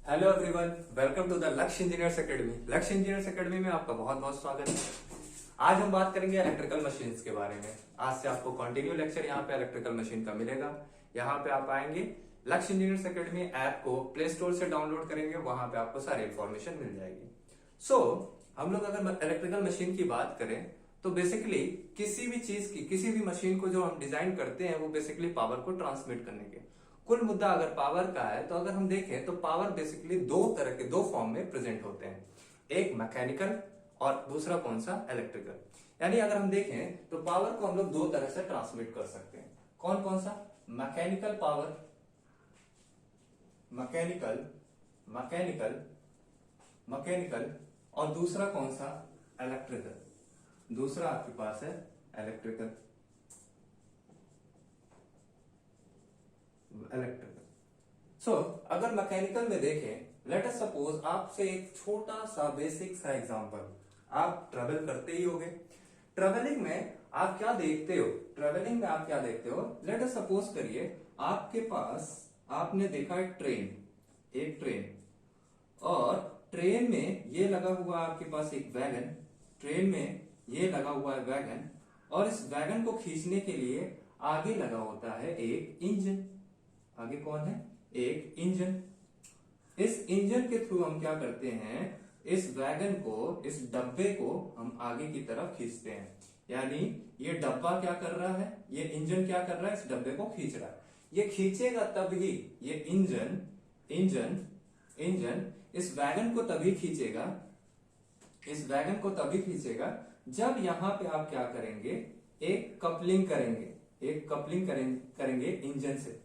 Hello everyone, welcome to the Lakshya engineers academy. Lakshya engineers academy में आपका बहुत बहुत स्वागत है। आज हम बात करेंगे इलेक्ट्रिकल मशीन्स के बारे में। आज से आपको कंटिन्यू लेक्चर यहाँ पे इलेक्ट्रिकल मशीन का मिलेगा। यहाँ पे आप आएंगे, लक्ष्य इंजीनियर्स एकेडमी ऐप को प्ले स्टोर से डाउनलोड करेंगे, वहां पे आपको सारी इन्फॉर्मेशन मिल जाएगी। हम लोग अगर इलेक्ट्रिकल मशीन की बात करें तो बेसिकली किसी भी चीज की, किसी भी मशीन को जो हम डिजाइन करते हैं वो बेसिकली पावर को ट्रांसमिट करने के, कुल मुद्दा अगर पावर का है तो अगर हम देखें तो पावर बेसिकली दो फॉर्म में प्रेजेंट होते हैं, एक मैकेनिकल और दूसरा कौन सा, इलेक्ट्रिकल। यानी अगर हम देखें तो पावर को हम लोग दो तरह से ट्रांसमिट कर सकते हैं। कौन कौन सा, mechanical power, mechanical mechanical mechanical और दूसरा कौन सा, इलेक्ट्रिकल। दूसरा आपके पास है इलेक्ट्रिकल। अगर मैकेनिकल में देखें, लेट अस सपोज आपसे एक छोटा सा बेसिक सा एग्जांपल, आप ट्रेवल करते ही होगे। ट्रेवलिंग में आप क्या देखते हो, लेट अस सपोज करिए आपके पास, आपने देखा एक ट्रेन और ट्रेन में ये लगा हुआ आपके पास एक वैगन, ट्रेन में ये लगा हुआ है वैगन, और इस वैगन को खींचने के लिए आगे लगा होता है एक इंजन। आगे कौन है, एक इंजन। इस इंजन के थ्रू हम क्या करते हैं, इस वैगन को, इस डब्बे को हम आगे की तरफ खींचते हैं। यानी ये डब्बा क्या कर रहा है, ये इंजन क्या कर रहा है, इस डब्बे को खींच रहा है। ये खींचेगा तभी, ये इंजन इस वैगन को तभी खींचेगा, जब यहां पे आप क्या करेंगे, एक कपलिंग करेंगे इंजन से।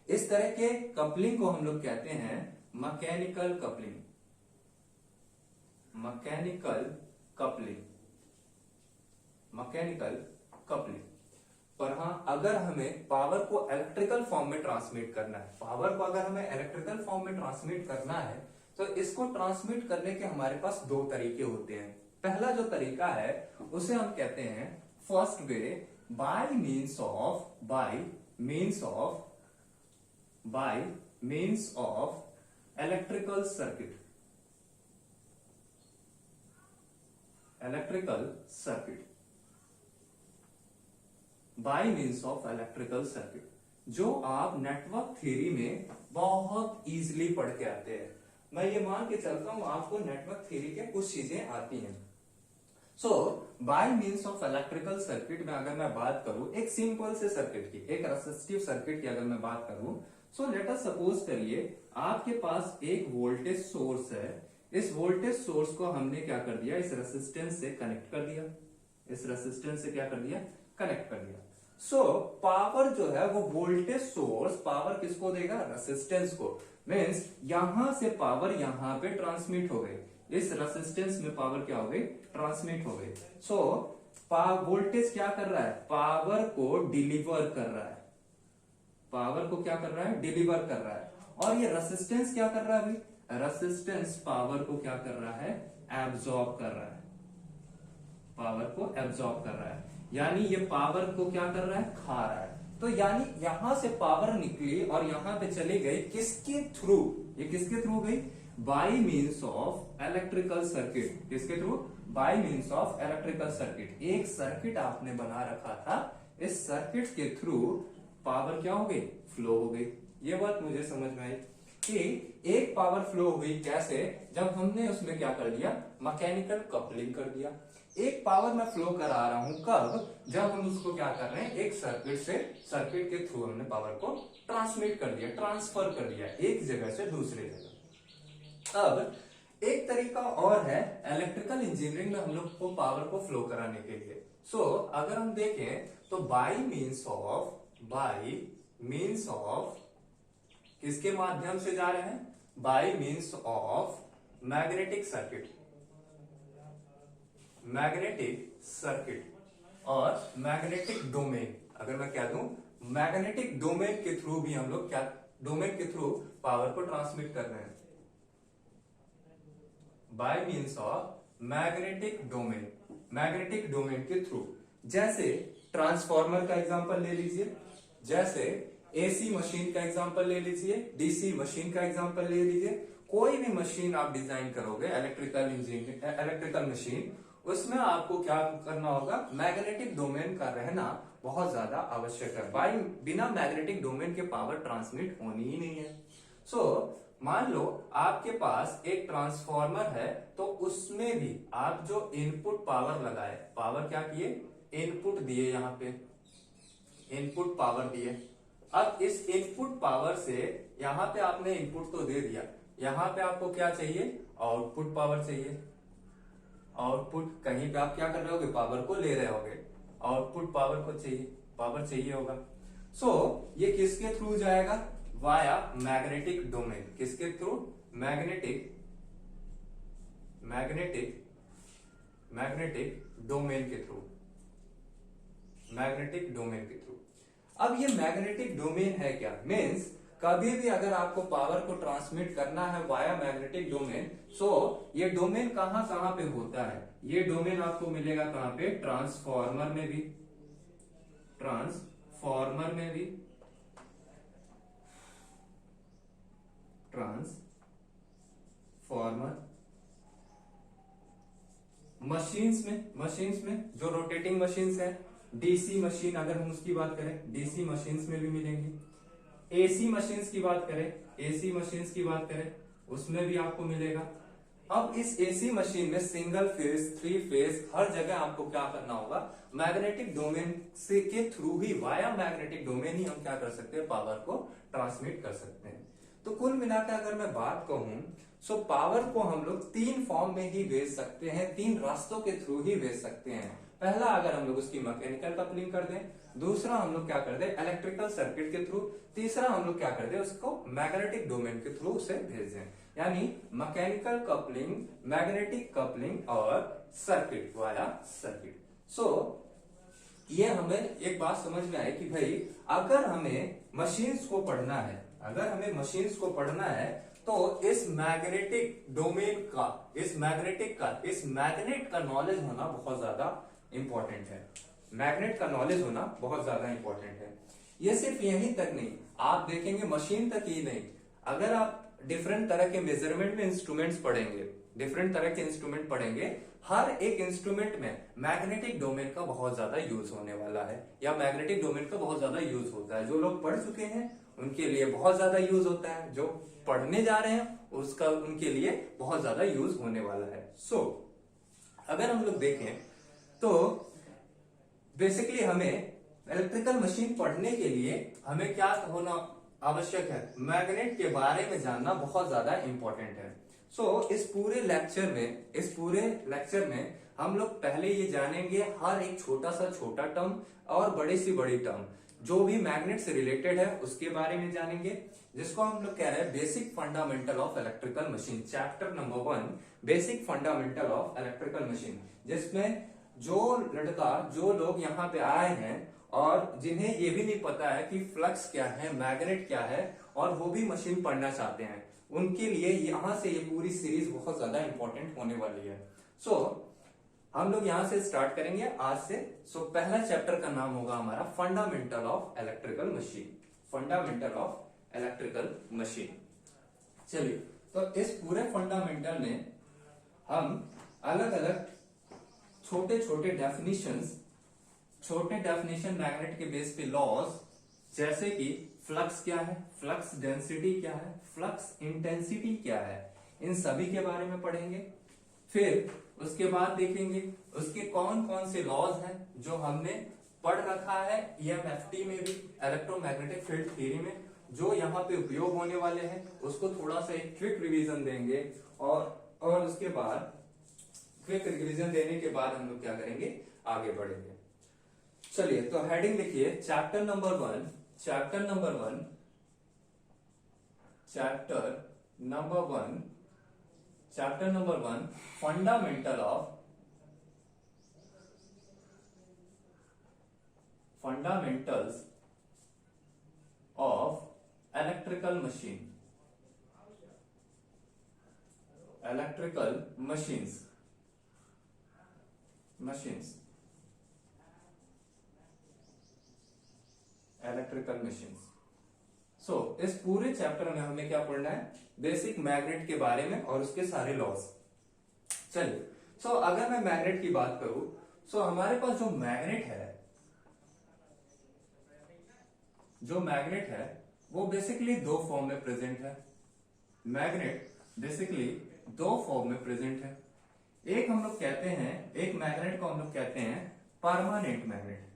इस तरह के कपलिंग को हम लोग कहते हैं मैकेनिकल कपलिंग। पर हाँ, अगर हमें पावर को इलेक्ट्रिकल फॉर्म में ट्रांसमिट करना है, तो इसको ट्रांसमिट करने के हमारे पास दो तरीके होते हैं। पहला जो तरीका है उसे हम कहते हैं first way, bye means of electrical circuit. Bye means of electrical circuit, जो आप नेटवर्क थ्योरी में बहुत इजीली पढ़ के आते हैं। मैं ये मान के चलता हूं आपको नेटवर्क थ्योरी के कुछ चीजें आती हैं। Bye means of electrical circuit में अगर मैं बात करूं एक सिंपल से सर्किट की, एक रेसिस्टिव सर्किट की अगर मैं बात करूं, लेट अस सपोज करिए आपके पास एक वोल्टेज सोर्स है। इस वोल्टेज सोर्स को हमने क्या कर दिया, इस रेसिस्टेंस से कनेक्ट कर दिया। पावर जो है वो वोल्टेज सोर्स पावर किसको देगा, रेसिस्टेंस को। मीन्स यहां से पावर यहां पे ट्रांसमिट हो गई, इस रेसिस्टेंस में पावर क्या हो गई, ट्रांसमिट हो गई। वोल्टेज क्या कर रहा है, पावर को डिलीवर कर रहा है, और ये रेसिस्टेंस क्या कर रहा है, रेसिस्टेंस पावर को क्या कर रहा है, एब्जॉर्ब कर रहा है। यानी ये पावर को क्या कर रहा है, खा रहा है। तो यानी यहां से पावर निकली और यहां पे चली गई, किसके थ्रू, ये किसके थ्रू गई, by means of electrical circuit. किसके through, by means of electrical circuit. एक सर्किट आपने बना रखा था, इस सर्किट के थ्रू पावर क्या हो गई, फ्लो हो गई। ये बात मुझे समझ में आई कि एक पावर फ्लो हुई कैसे, जब हमने उसमें क्या कर दिया, मैकेनिकल कपलिंग कर दिया। एक पावर मैं फ्लो करा रहा हूं कब, जब हम उसको क्या कर रहे हैं, एक सर्किट के थ्रू हमने पावर को ट्रांसमिट कर दिया, ट्रांसफर कर दिया एक जगह से दूसरे जगह। अब एक तरीका और है इलेक्ट्रिकल इंजीनियरिंग में हम लोग को पावर को फ्लो कराने के लिए। अगर हम देखें तो बाय मीन्स ऑफ किसके माध्यम से जा रहे हैं, bye means of magnetic circuit और मैग्नेटिक डोमेन। अगर मैं क्या दूं, मैग्नेटिक डोमेन के थ्रू भी हम लोग डोमेन के थ्रू पावर को ट्रांसमिट कर रहे हैं। Bye means of magnetic domain के थ्रू। जैसे ट्रांसफार्मर का एग्जांपल ले लीजिए, जैसे एसी मशीन का एग्जांपल ले लीजिए, डीसी मशीन का एग्जांपल ले लीजिए, कोई भी मशीन आप डिजाइन करोगे इलेक्ट्रिकल मशीन, उसमें आपको क्या करना होगा, मैग्नेटिक डोमेन का रहना बहुत ज्यादा आवश्यक है। भाई बिना मैग्नेटिक डोमेन के पावर ट्रांसमिट होनी ही नहीं है। सो मान लो आपके पास एक ट्रांसफॉर्मर है, तो उसमें भी आप जो इनपुट पावर लगाए, पावर क्या किए, इनपुट दिए, यहां पे इनपुट पावर दिए। अब इस इनपुट पावर से यहां पे आपने इनपुट तो दे दिया, यहां पे आपको क्या चाहिए, आउटपुट पावर चाहिए। आउटपुट कहीं पे आप क्या कर रहे होगे, पावर को ले रहे होगे, आउटपुट पावर को चाहिए, पावर चाहिए होगा। सो ये किसके थ्रू जाएगा, वाया मैग्नेटिक डोमेन। किसके through, magnetic magnetic magnetic domain के थ्रू, मैग्नेटिक डोमेन के थ्रू। अब ये मैग्नेटिक डोमेन है क्या, मीन्स कभी भी अगर आपको पावर को ट्रांसमिट करना है वाया मैग्नेटिक डोमेन, सो ये डोमेन कहां कहां पे होता है, ये डोमेन आपको मिलेगा कहां पे, ट्रांसफॉर्मर में भी, ट्रांसफॉर्मर में भी, ट्रांसफॉर्मर, मशीन्स में जो रोटेटिंग मशीन्स है, डीसी मशीन अगर हम उसकी बात करें, डीसी मशीन्स में भी मिलेंगे। एसी मशीन्स की बात करें, एसी मशीन्स की बात करें, उसमें भी आपको मिलेगा। अब इस एसी मशीन में सिंगल फेज, थ्री फेज, हर जगह आपको क्या करना होगा, मैग्नेटिक डोमेन से के थ्रू ही, वाया मैग्नेटिक डोमेन ही हम क्या कर सकते हैं, पावर को ट्रांसमिट कर सकते हैं। तो कुल मिलाकर अगर मैं बात कहूं, सो पावर को हम लोग तीन फॉर्म में ही भेज सकते हैं, तीन रास्तों के थ्रू ही भेज सकते हैं। पहला, अगर हम लोग उसकी मैकेनिकल कपलिंग कर दें, दूसरा हम लोग क्या कर दें, इलेक्ट्रिकल सर्किट के थ्रू, तीसरा हम लोग क्या कर दें, उसको मैग्नेटिक डोमेन के थ्रू उसे भेज दें। यानी मैकेनिकल कपलिंग, मैग्नेटिक कपलिंग और सर्किट, वाया सर्किट। सो ये हमें एक बात समझ में आई कि भाई अगर हमें मशीन्स को पढ़ना है, अगर हमें मशीन्स को पढ़ना है, तो इस मैग्नेटिक डोमेन का, इस मैग्नेट का नॉलेज होना बहुत ज्यादा इंपॉर्टेंट है। मैग्नेट का नॉलेज होना बहुत ज्यादा इंपॉर्टेंट है। ये सिर्फ यहीं तक नहीं, आप देखेंगे मशीन तक ही नहीं, अगर आप डिफरेंट तरह के मेजरमेंट में इंस्ट्रूमेंट्स पढ़ेंगे, डिफरेंट तरह के इंस्ट्रूमेंट पढ़ेंगे, हर एक इंस्ट्रूमेंट में मैग्नेटिक डोमेन का बहुत ज्यादा यूज होने वाला है, या मैग्नेटिक डोमेन का बहुत ज्यादा यूज होता है। जो लोग पढ़ चुके हैं उनके लिए बहुत ज्यादा यूज होता है, जो पढ़ने जा रहे हैं उसका, उनके लिए बहुत ज्यादा यूज होने वाला है। सो अगर हम लोग देखें तो बेसिकली हमें इलेक्ट्रिकल मशीन पढ़ने के लिए हमें क्या होना आवश्यक है, मैग्नेट के बारे में जानना बहुत ज्यादा इंपॉर्टेंट है। सो इस पूरे लेक्चर में हम लोग पहले ये जानेंगे हर एक छोटा सा छोटा टर्म और बड़ी सी बड़ी टर्म, जो भी मैग्नेट से रिलेटेड है उसके बारे में जानेंगे, जिसको हम लोग कह रहे हैं basic fundamental of electrical machine, chapter number 1, basic fundamental of electrical machine. जिसमें जो लोग यहाँ पे आए हैं और जिन्हें ये भी नहीं पता है कि फ्लक्स क्या है, मैग्नेट क्या है, और वो भी मशीन पढ़ना चाहते हैं, उनके लिए यहाँ से ये पूरी सीरीज बहुत ज्यादा इंपॉर्टेंट होने वाली है। सो हम लोग यहां से स्टार्ट करेंगे आज से। सो पहला चैप्टर का नाम होगा हमारा fundamental of electrical machine, fundamental of electrical machine. चलिए, तो इस पूरे फंडामेंटल में हम अलग अलग छोटे छोटे डेफिनेशन मैग्नेट के बेस पे लॉज, जैसे कि फ्लक्स क्या है, फ्लक्स डेंसिटी क्या है, फ्लक्स इंटेंसिटी क्या है, इन सभी के बारे में पढ़ेंगे। फिर उसके बाद देखेंगे उसके कौन कौन से लॉज हैं जो हमने पढ़ रखा है ईएमएफटी में भी, इलेक्ट्रोमैग्नेटिक फील्ड थ्योरी में, जो यहाँ पे उपयोग होने वाले हैं, उसको थोड़ा सा एक क्विक रिवीजन देंगे। और उसके बाद क्विक रिवीजन देने के बाद हम लोग क्या करेंगे, आगे बढ़ेंगे। चलिए, तो हेडिंग लिखिए, chapter number one, fundamental fundamentals of electrical machines, electrical machines. इस पूरे चैप्टर में हमें क्या पढ़ना है, बेसिक मैग्नेट के बारे में और उसके सारे लॉज। चलिए, अगर मैं मैग्नेट की बात करूं, हमारे पास जो मैग्नेट है वो बेसिकली दो फॉर्म में प्रेजेंट है। मैग्नेट बेसिकली दो फॉर्म में प्रेजेंट है। एक हम लोग कहते हैं, एक मैग्नेट को हम लोग कहते हैं permanent magnet.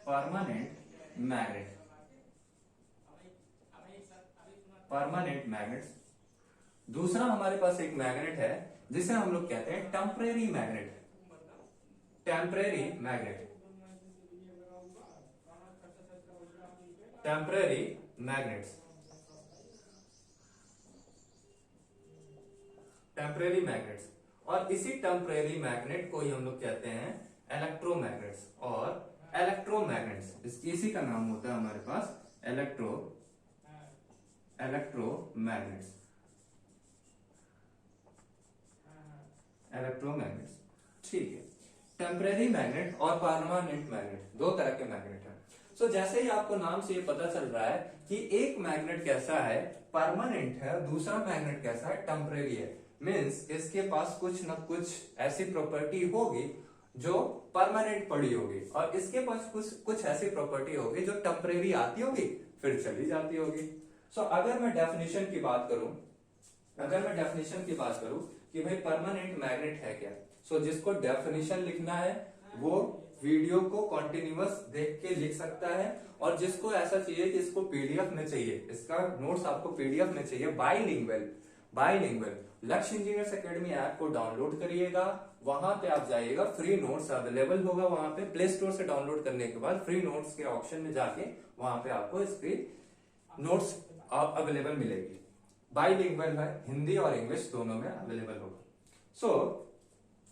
Permanent magnet, permanent magnet. दूसरा हमारे पास एक मैग्नेट है जिसे हम लोग कहते हैं temporary magnet. Temporary magnet, temporary magnets, temporary magnets. और इसी टेम्परेरी मैग्नेट को ही हम लोग कहते हैं इलेक्ट्रोमैग्नेट्स और इलेक्ट्रोमैग्नेट्स। इसी का नाम होता है हमारे पास इलेक्ट्रोमैग्नेट्स, इलेक्ट्रोमैग्नेट्स। ठीक है, टेम्परेरी मैग्नेट और परमानेंट मैग्नेट दो तरह के मैग्नेट हैं। जैसे ही आपको नाम से ये पता चल रहा है कि एक मैग्नेट कैसा है, परमानेंट है, दूसरा मैग्नेट कैसा है, टेम्परेरी है। मीन्स इसके पास कुछ न कुछ ऐसी प्रॉपर्टी होगी जो परमानेंट पड़ी होगी और इसके पास कुछ ऐसी प्रॉपर्टी होगी जो टेम्परेरी आती होगी फिर चली जाती होगी। अगर मैं डेफिनेशन की बात करूं कि भाई परमानेंट मैग्नेट है क्या, जिसको डेफिनेशन लिखना है वो वीडियो को कंटिन्यूअस देख के लिख सकता है, और जिसको ऐसा चाहिए कि इसको पीडीएफ में चाहिए, इसका नोट्स आपको पीडीएफ में चाहिए, बाइलिंगुअल लक्ष्य इंजीनियर्स एकेडमी ऐप को डाउनलोड करिएगा। वहां पे आप जाइएगा, फ्री नोट्स अवेलेबल होगा वहां पे। प्ले स्टोर से डाउनलोड करने के बाद फ्री नोट्स के ऑप्शन में जाके वहां पे आपको इसकी नोट्स अवेलेबल मिलेगी। बाइलिंगुअल है, हिंदी और इंग्लिश दोनों में अवेलेबल होगा।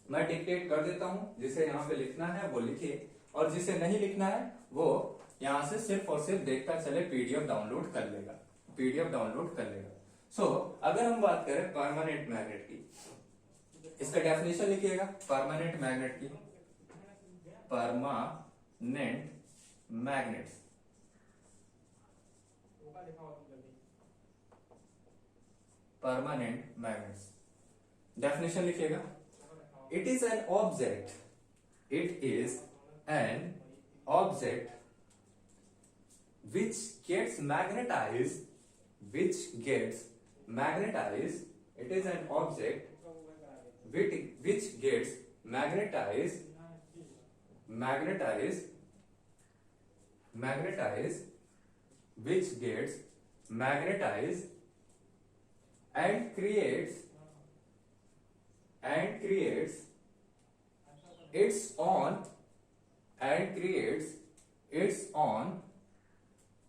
मैं डिक्टेट कर देता हूं, जिसे यहाँ पे लिखना है वो लिखिए, और जिसे नहीं लिखना है वो यहाँ से सिर्फ और सिर्फ देखता चले, पीडीएफ डाउनलोड कर लेगा। अगर हम बात करें परमानेंट मैग्नेट की, इसका डेफिनेशन लिखिएगा परमानेंट मैग्नेट की। Permanent magnets, permanent magnets, definition लिखिएगा। It is an object which gets magnetized. It is an object which gets magnetized and creates its own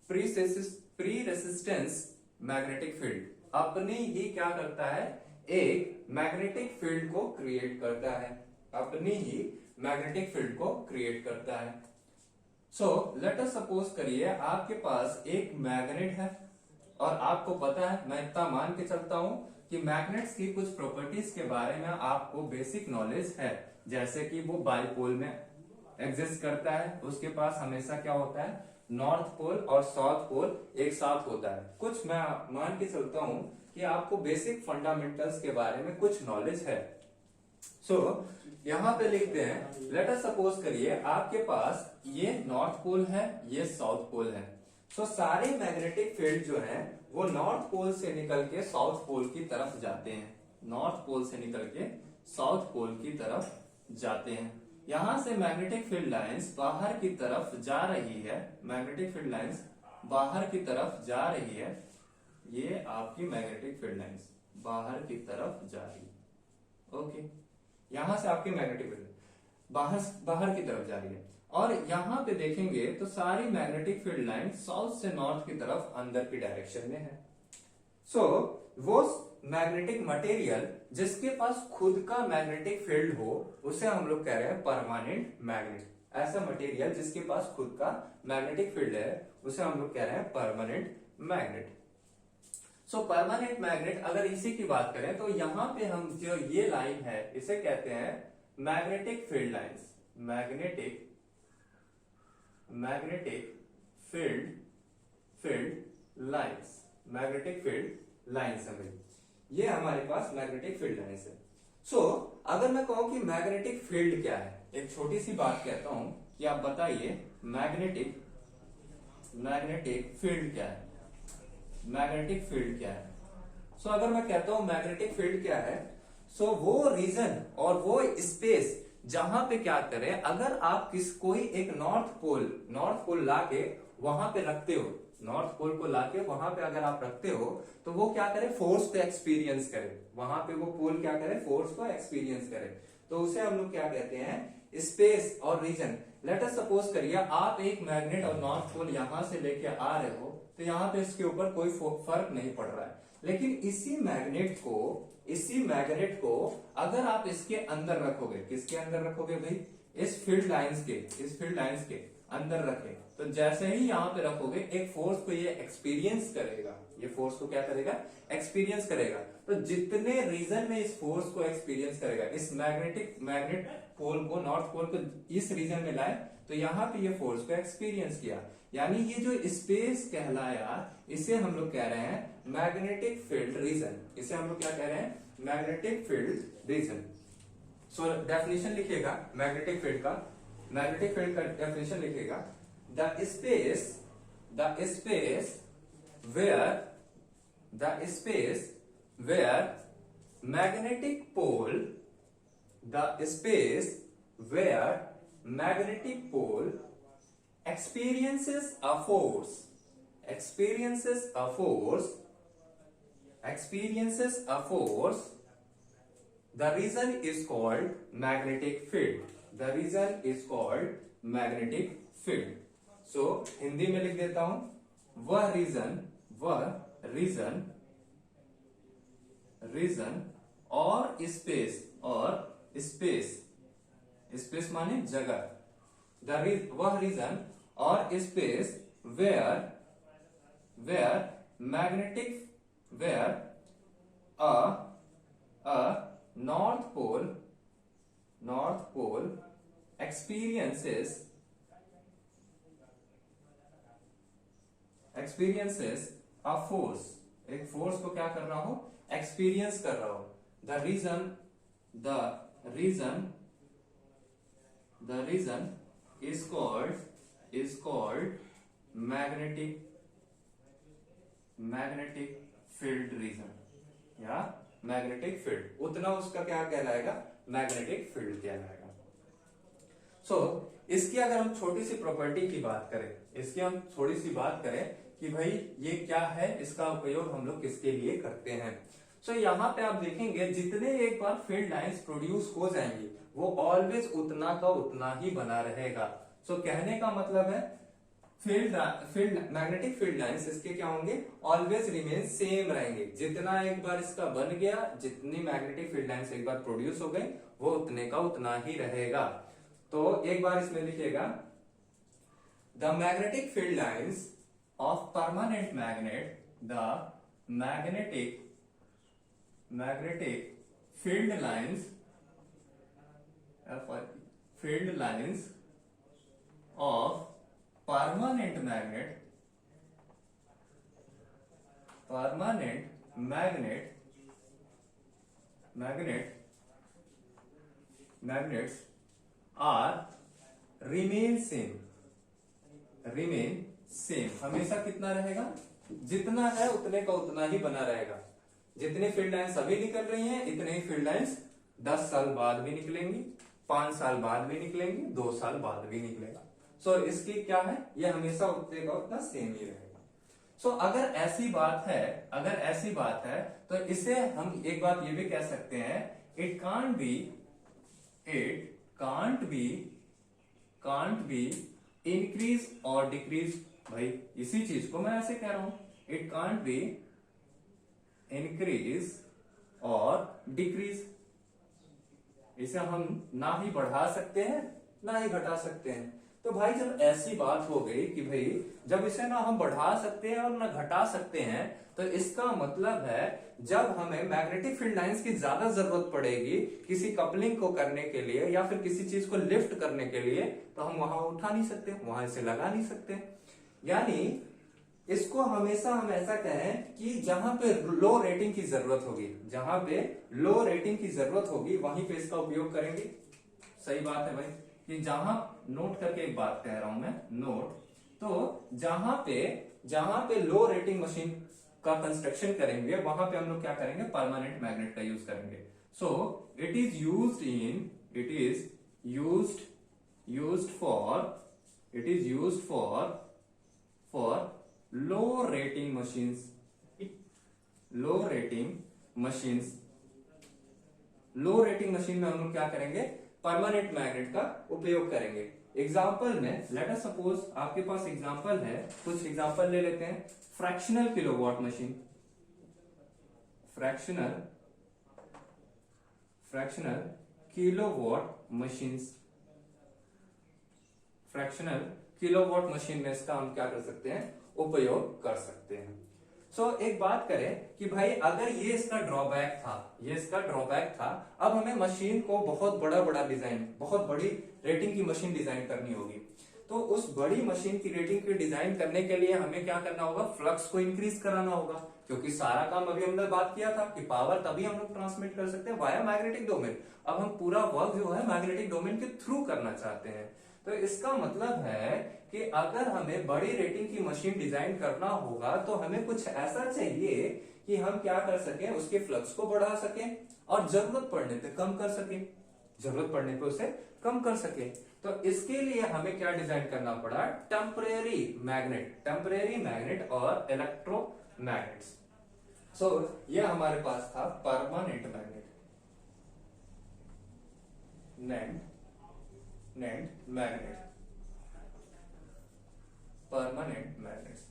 pre-resistance magnetic field। अपनी ही क्या करता है, एक मैग्नेटिक फील्ड को create करता है, अपनी ही मैग्नेटिक फील्ड को क्रिएट करता है। लेट अस सपोज करिए आपके पास एक मैग्नेट है, और आपको पता है, मैं इतना मान के चलता हूं कि मैग्नेट्स की कुछ प्रॉपर्टीज के बारे में आपको बेसिक नॉलेज है, जैसे कि वो बाइपोल में एग्जिस्ट करता है, उसके पास हमेशा क्या होता है, नॉर्थ पोल और साउथ पोल एक साथ होता है। कुछ मैं मान के चलता हूं कि आपको बेसिक फंडामेंटल्स के बारे में कुछ नॉलेज है। यहां पे लिखते हैं, लेट अस सपोज करिए आपके पास ये नॉर्थ पोल है, ये साउथ पोल है। सारे मैग्नेटिक फील्ड जो है वो नॉर्थ पोल से निकल के साउथ पोल की तरफ जाते हैं, नॉर्थ पोल से निकल के साउथ पोल की तरफ जाते हैं। यहां से मैग्नेटिक फील्ड लाइंस बाहर की तरफ जा रही है, मैग्नेटिक फील्ड लाइंस बाहर की तरफ जा रही है। ये आपकी मैग्नेटिक फील्ड लाइंस बाहर की तरफ जा रही है। ओके, यहां से आपकी मैग्नेटिक फील्ड बाहर की तरफ जा रही है, और यहां पे देखेंगे तो सारी मैग्नेटिक फील्ड लाइन साउथ से नॉर्थ की तरफ अंदर की डायरेक्शन में है। वो मैग्नेटिक मटेरियल जिसके पास खुद का मैग्नेटिक फील्ड हो उसे हम लोग कह रहे हैं परमानेंट मैग्नेट। ऐसा मटेरियल जिसके पास खुद का मैग्नेटिक फील्ड है उसे हम लोग कह रहे हैं परमानेंट मैग्नेट। परमानेंट मैग्नेट, अगर इसी की बात करें तो यहां पे हम जो ये लाइन है इसे कहते हैं magnetic field lines, magnetic magnetic field lines, magnetic field lines है भाई, ये हमारे पास मैग्नेटिक फील्ड लाइंस है। सो अगर मैं कहूं कि मैग्नेटिक फील्ड क्या है, एक छोटी सी बात कहता हूं कि आप बताइए मैग्नेटिक फील्ड क्या है, मैग्नेटिक फील्ड क्या है। सो अगर मैं कहता हूं मैग्नेटिक फील्ड क्या है, सो वो रीजन और वो स्पेस जहां पे क्या करे, अगर आप कोई एक नॉर्थ पोल लाके वहां पे रखते हो, नॉर्थ पोल को लाके वहां पे अगर आप रखते हो, तो वो क्या करे, फोर्स को एक्सपीरियंस करे, वहां पे वो पोल क्या करे, फोर्स को एक्सपीरियंस करे। तो उसे हम लोग क्या कहते हैं, स्पेस और रीजन। लेट अस सपोज करिए आप एक मैग्नेट और नॉर्थ पोल यहां से लेके आ रहे हो, तो यहां पे इसके ऊपर कोई फर्क नहीं पड़ रहा है, लेकिन इसी मैग्नेट को अगर आप इसके अंदर रखोगे, किसके अंदर रखोगे भाई, इस फील्ड लाइंस के अंदर रखे, तो जैसे ही यहां पे रखोगे एक फोर्स को ये एक्सपीरियंस करेगा, ये फोर्स को क्या करेगा, एक्सपीरियंस करेगा। तो जितने रीजन में इस फोर्स को एक्सपीरियंस करेगा, इस मैग्नेट पोल को, नॉर्थ पोल को इस रीजन में लाए, तो यहां पे ये फोर्स को एक्सपीरियंस किया, यानी ये जो स्पेस कहलाया, इसे हम लोग कह रहे हैं मैग्नेटिक फील्ड रीजन, इसे हम लोग क्या कह रहे हैं, magnetic field region. So definition लिखिएगा मैग्नेटिक फील्ड का डेफिनेशन लिखिएगा, the space where magnetic pole experiences a force, the reason is called magnetic field, so Hindi में लिख देता हूं, वह रीजन और स्पेस माने जगह, वह रीजन और space where a north pole experiences a force, एक फोर्स को क्या कर रहा हूं, एक्सपीरियंस कर रहा हूं। The region is called magnetic field region या मैग्नेटिक फील्ड, उतना उसका क्या कहलाएगा, मैग्नेटिक फील्ड कहलाएगा। सो इसकी अगर हम छोटी सी प्रॉपर्टी की बात करें, कि भाई ये क्या है, इसका उपयोग हम लोग किसके लिए करते हैं। सो यहाँ पे आप देखेंगे जितने एक बार फील्ड लाइंस प्रोड्यूस हो जाएंगी, वो ऑलवेज उतना का उतना ही बना रहेगा। सो कहने का मतलब है मैग्नेटिक फील्ड लाइंस इसके क्या होंगे, ऑलवेज रिमेन सेम रहेंगे, जितना एक बार इसका बन गया, जितनी मैग्नेटिक फील्ड लाइंस एक बार प्रोड्यूस हो गई, वो उतने का उतना ही रहेगा। तो एक बार इसमें लिखिएगा, the magnetic field lines of permanent magnet, the magnetic field lines of permanent magnets are remain same, हमेशा कितना रहेगा, जितना है उतने का उतना ही बना रहेगा। जितनी फील्ड लाइंस अभी निकल रही हैं, इतने ही फील्ड लाइंस 10 साल बाद भी निकलेंगी, 5 साल बाद भी निकलेंगी, 2 साल बाद भी निकलेगा। सो इसकी क्या है, ये हमेशा उतने का उतना सेम ही रहेगा। सो अगर ऐसी बात है तो इसे हम एक बात ये भी कह सकते हैं, इट कांट बी इंक्रीज और डिक्रीज। भाई इसी चीज को मैं ऐसे कह रहा हूं, इट कांट बी इंक्रीज और डिक्रीज। इसे हम ना ही बढ़ा सकते हैं ना ही घटा सकते हैं। तो भाई जब ऐसी बात हो गई कि भाई जब इसे ना हम बढ़ा सकते हैं और ना घटा सकते हैं, तो इसका मतलब है जब हमें मैग्नेटिक फील्ड लाइंस की ज्यादा जरूरत पड़ेगी किसी कपलिंग को करने के लिए या फिर किसी चीज को लिफ्ट करने के लिए, तो हम वहां उठा नहीं सकते, वहां इसे लगा नहीं सकते। यानी इसको हमेशा हम ऐसा कहें कि जहां पे लो रेटिंग की जरूरत होगी, जहां पे लो रेटिंग की जरूरत होगी वहीं पे इसका उपयोग करेंगे। सही बात है भाई, कि जहां, नोट करके एक बात कह रहा हूं मैं, नोट, तो जहां पे लो रेटिंग मशीन का कंस्ट्रक्शन करेंगे वहां पे हम लोग क्या करेंगे, परमानेंट मैग्नेट का यूज करेंगे। So it is used for low rating machines, low rating machine में हम लोग क्या करेंगे, परमानेंट मैग्नेट का उपयोग करेंगे। एग्जाम्पल में लेट अस सपोज आपके पास एग्जाम्पल है, कुछ एग्जाम्पल ले लेते हैं। Fractional kilowatt machine, fractional kilowatt machine में इसका हम क्या कर सकते हैं, उपयोग कर सकते हैं। एक बात करें कि भाई अगर ये इसका ड्रॉबैक था, अब हमें मशीन को बहुत बड़ा डिजाइन, बहुत बड़ी रेटिंग की मशीन डिजाइन करनी होगी। तो उस बड़ी मशीन की रेटिंग की डिजाइन करने के लिए हमें क्या करना होगा, फ्लक्स को इंक्रीज कराना होगा, क्योंकि सारा काम अभी हमने बात किया था कि पावर तभी हम लोग ट्रांसमिट कर सकते हैं वाया मैग्नेटिक डोमेन। अब हम पूरा वर्क जो है मैग्नेटिक डोमेन के थ्रू करना चाहते हैं। तो इसका मतलब है कि अगर हमें बड़ी रेटिंग की मशीन डिजाइन करना होगा तो हमें कुछ ऐसा चाहिए कि हम क्या कर सकें, उसके फ्लक्स को बढ़ा सकें और जरूरत पड़ने पे उसे कम कर सके। तो इसके लिए हमें क्या डिजाइन करना पड़ा, टेम्परेरी मैग्नेट और इलेक्ट्रोमैग्नेट्स। ये हमारे पास था परमानेंट मैग्नेट्स।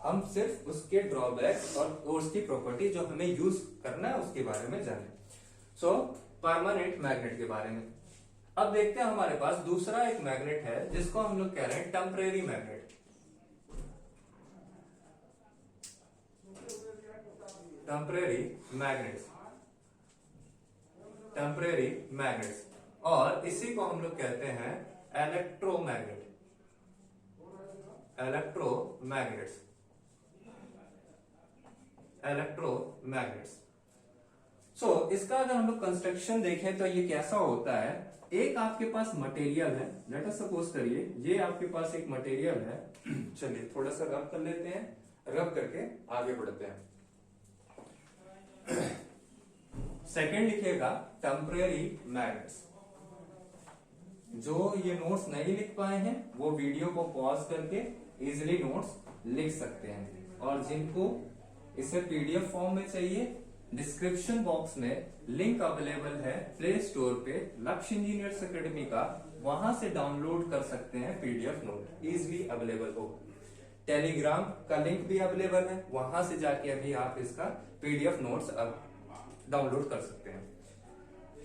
हम सिर्फ उसके ड्रॉबैक्स और उसकी प्रॉपर्टी जो हमें यूज करना है उसके बारे में जाने। परमानेंट मैग्नेट के बारे में अब देखते हैं। हमारे पास दूसरा एक मैग्नेट है जिसको हम लोग कह रहे हैं टेम्परेरी मैग्नेट्स, और इसी को हम लोग कहते हैं इलेक्ट्रोमैग्नेट्स। इसका अगर हम लोग कंस्ट्रक्शन देखें तो ये कैसा होता है, एक आपके पास मटेरियल है, लेट अस सपोज करिए ये आपके पास एक मटेरियल है। चलिए थोड़ा सा रब कर लेते हैं, रब करके आगे बढ़ते हैं। सेकंड लिखिएगा टेम्परेरी मैग्नेट्स। जो ये नोट्स नहीं लिख पाए हैं वो वीडियो को पॉज करके इजिली नोट्स लिख सकते हैं, और जिनको इसे पीडीएफ फॉर्म में चाहिए, डिस्क्रिप्शन बॉक्स में लिंक अवेलेबल है प्ले स्टोर पे लक्ष्य इंजीनियर्स एकेडमी का, वहां से डाउनलोड कर सकते हैं पीडीएफ नोट, इजिली अवेलेबल होगा। टेलीग्राम का लिंक भी अवेलेबल है, वहां से जाके अभी आप इसका पीडीएफ नोट्स डाउनलोड कर सकते हैं।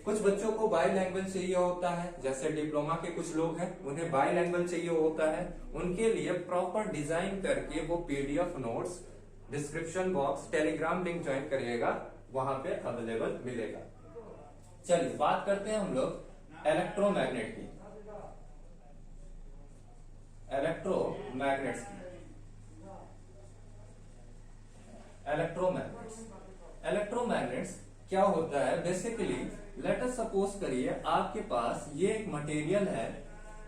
कुछ बच्चों को बाय लैंग्वेज चाहिए होता है, जैसे डिप्लोमा के कुछ लोग हैं उन्हें बाय लैंग्वेज चाहिए होता है, उनके लिए प्रॉपर डिजाइन करके वो PDF notes description box Telegram link join करिएगा, वहां पे अवेलेबल मिलेगा। चलिए बात करते हैं हम लोग इलेक्ट्रोमैग्नेट की, इलेक्ट्रोमैग्नेट्स क्या होता है बेसिकली, लेट अस सपोज करिए आपके पास ये एक मटेरियल है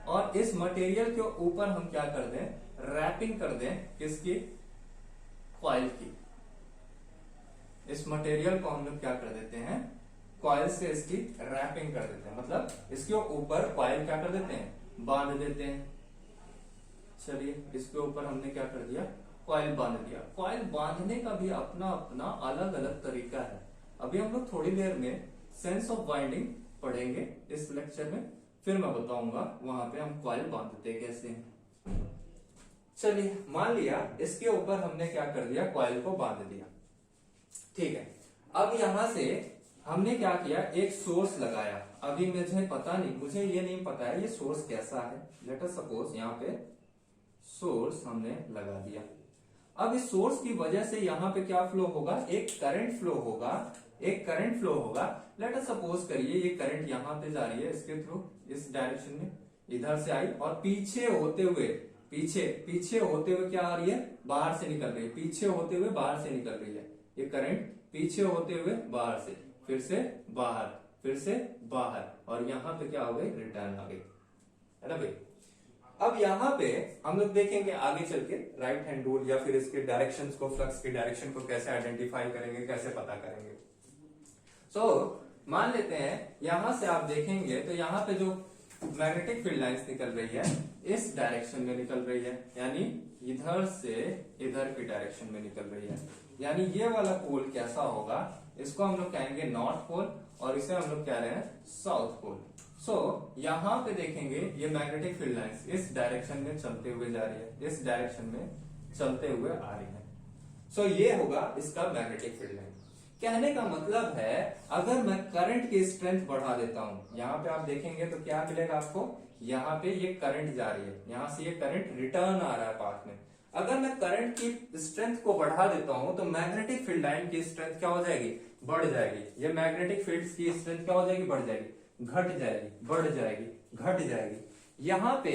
और इस मटेरियल के ऊपर हम क्या कर दें, रैपिंग कर दें, किसकी, कॉइल की। इस मटेरियल को हम लोग क्या कर देते हैं, कॉइल से इसकी रैपिंग कर देते हैं, मतलब इसके ऊपर कॉइल क्या कर देते हैं, बांध देते हैं। चलिए इसके ऊपर हमने क्या कर दिया, कॉइल बांध दिया। कॉइल बांधने का भी अपना अपना अलग अलग तरीका है, अभी हम लोग थोड़ी देर में सेंस ऑफ वाइंडिंग पढ़ेंगे इस लेक्चर में, फिर मैं बताऊंगा वहां पे हम कॉइल बांधते कैसे हैं। चलिए मान लिया इसके ऊपर हमने क्या कर दिया, कॉइल को बांध दिया, ठीक है। अब यहां से हमने क्या किया, एक सोर्स लगाया, अभी मुझे पता नहीं, मुझे ये नहीं पता है ये सोर्स कैसा है। लेट अस सपोज यहाँ पे सोर्स हमने लगा दिया। अब इस सोर्स की वजह से यहाँ पे क्या फ्लो होगा, एक करंट फ्लो होगा, एक करंट फ्लो होगा। लेट अस सपोज करिए ये करंट यहाँ पे जा रही है इसके थ्रू, इस डायरेक्शन में इधर से आई और पीछे होते हुए, पीछे होते हुए क्या आ रही है, बाहर से निकल रही है, पीछे होते हुए बाहर से निकल रही है। ये करंट पीछे होते हुए बाहर से, फिर से बाहर, फिर से बाहर, और यहाँ पे क्या हो गई, रिटर्न आ गई, है ना भाई। अब यहाँ पे हम लोग देखेंगे आगे चल के राइट हैंड रूल या फिर इसके डायरेक्शंस को, फ्लक्स की डायरेक्शन को कैसे आइडेंटिफाई करेंगे, कैसे पता करेंगे। सो मान लेते हैं यहां से आप देखेंगे तो यहाँ पे जो मैग्नेटिक फील्ड लाइंस निकल रही है इस डायरेक्शन में निकल रही है, यानी इधर से इधर की डायरेक्शन में निकल रही है। यानी ये वाला पोल कैसा होगा, इसको हम लोग कहेंगे नॉर्थ पोल और इसे हम लोग कह रहे हैं साउथ पोल। सो यहाँ पे देखेंगे ये मैग्नेटिक फील्ड लाइंस इस डायरेक्शन में चलते हुए जा रही है, इस डायरेक्शन में चलते हुए आ रही है। सो ये होगा इसका मैग्नेटिक फील्ड लाइन। कहने का मतलब है अगर मैं करंट की स्ट्रेंथ बढ़ा देता हूं, यहाँ पे आप देखेंगे तो क्या मिलेगा आपको, यहाँ पे ये करंट जा रही है, यहाँ से ये करंट रिटर्न आ रहा है पाथ में। अगर मैं करंट की स्ट्रेंथ को बढ़ा देता हूं तो मैग्नेटिक फील्ड लाइन की स्ट्रेंथ क्या हो जाएगी, बढ़ जाएगी। ये मैग्नेटिक फील्ड की स्ट्रेंथ क्या हो जाएगी, बढ़ जाएगी, घट जाएगी, बढ़ जाएगी, घट जाएगी। यहाँ पे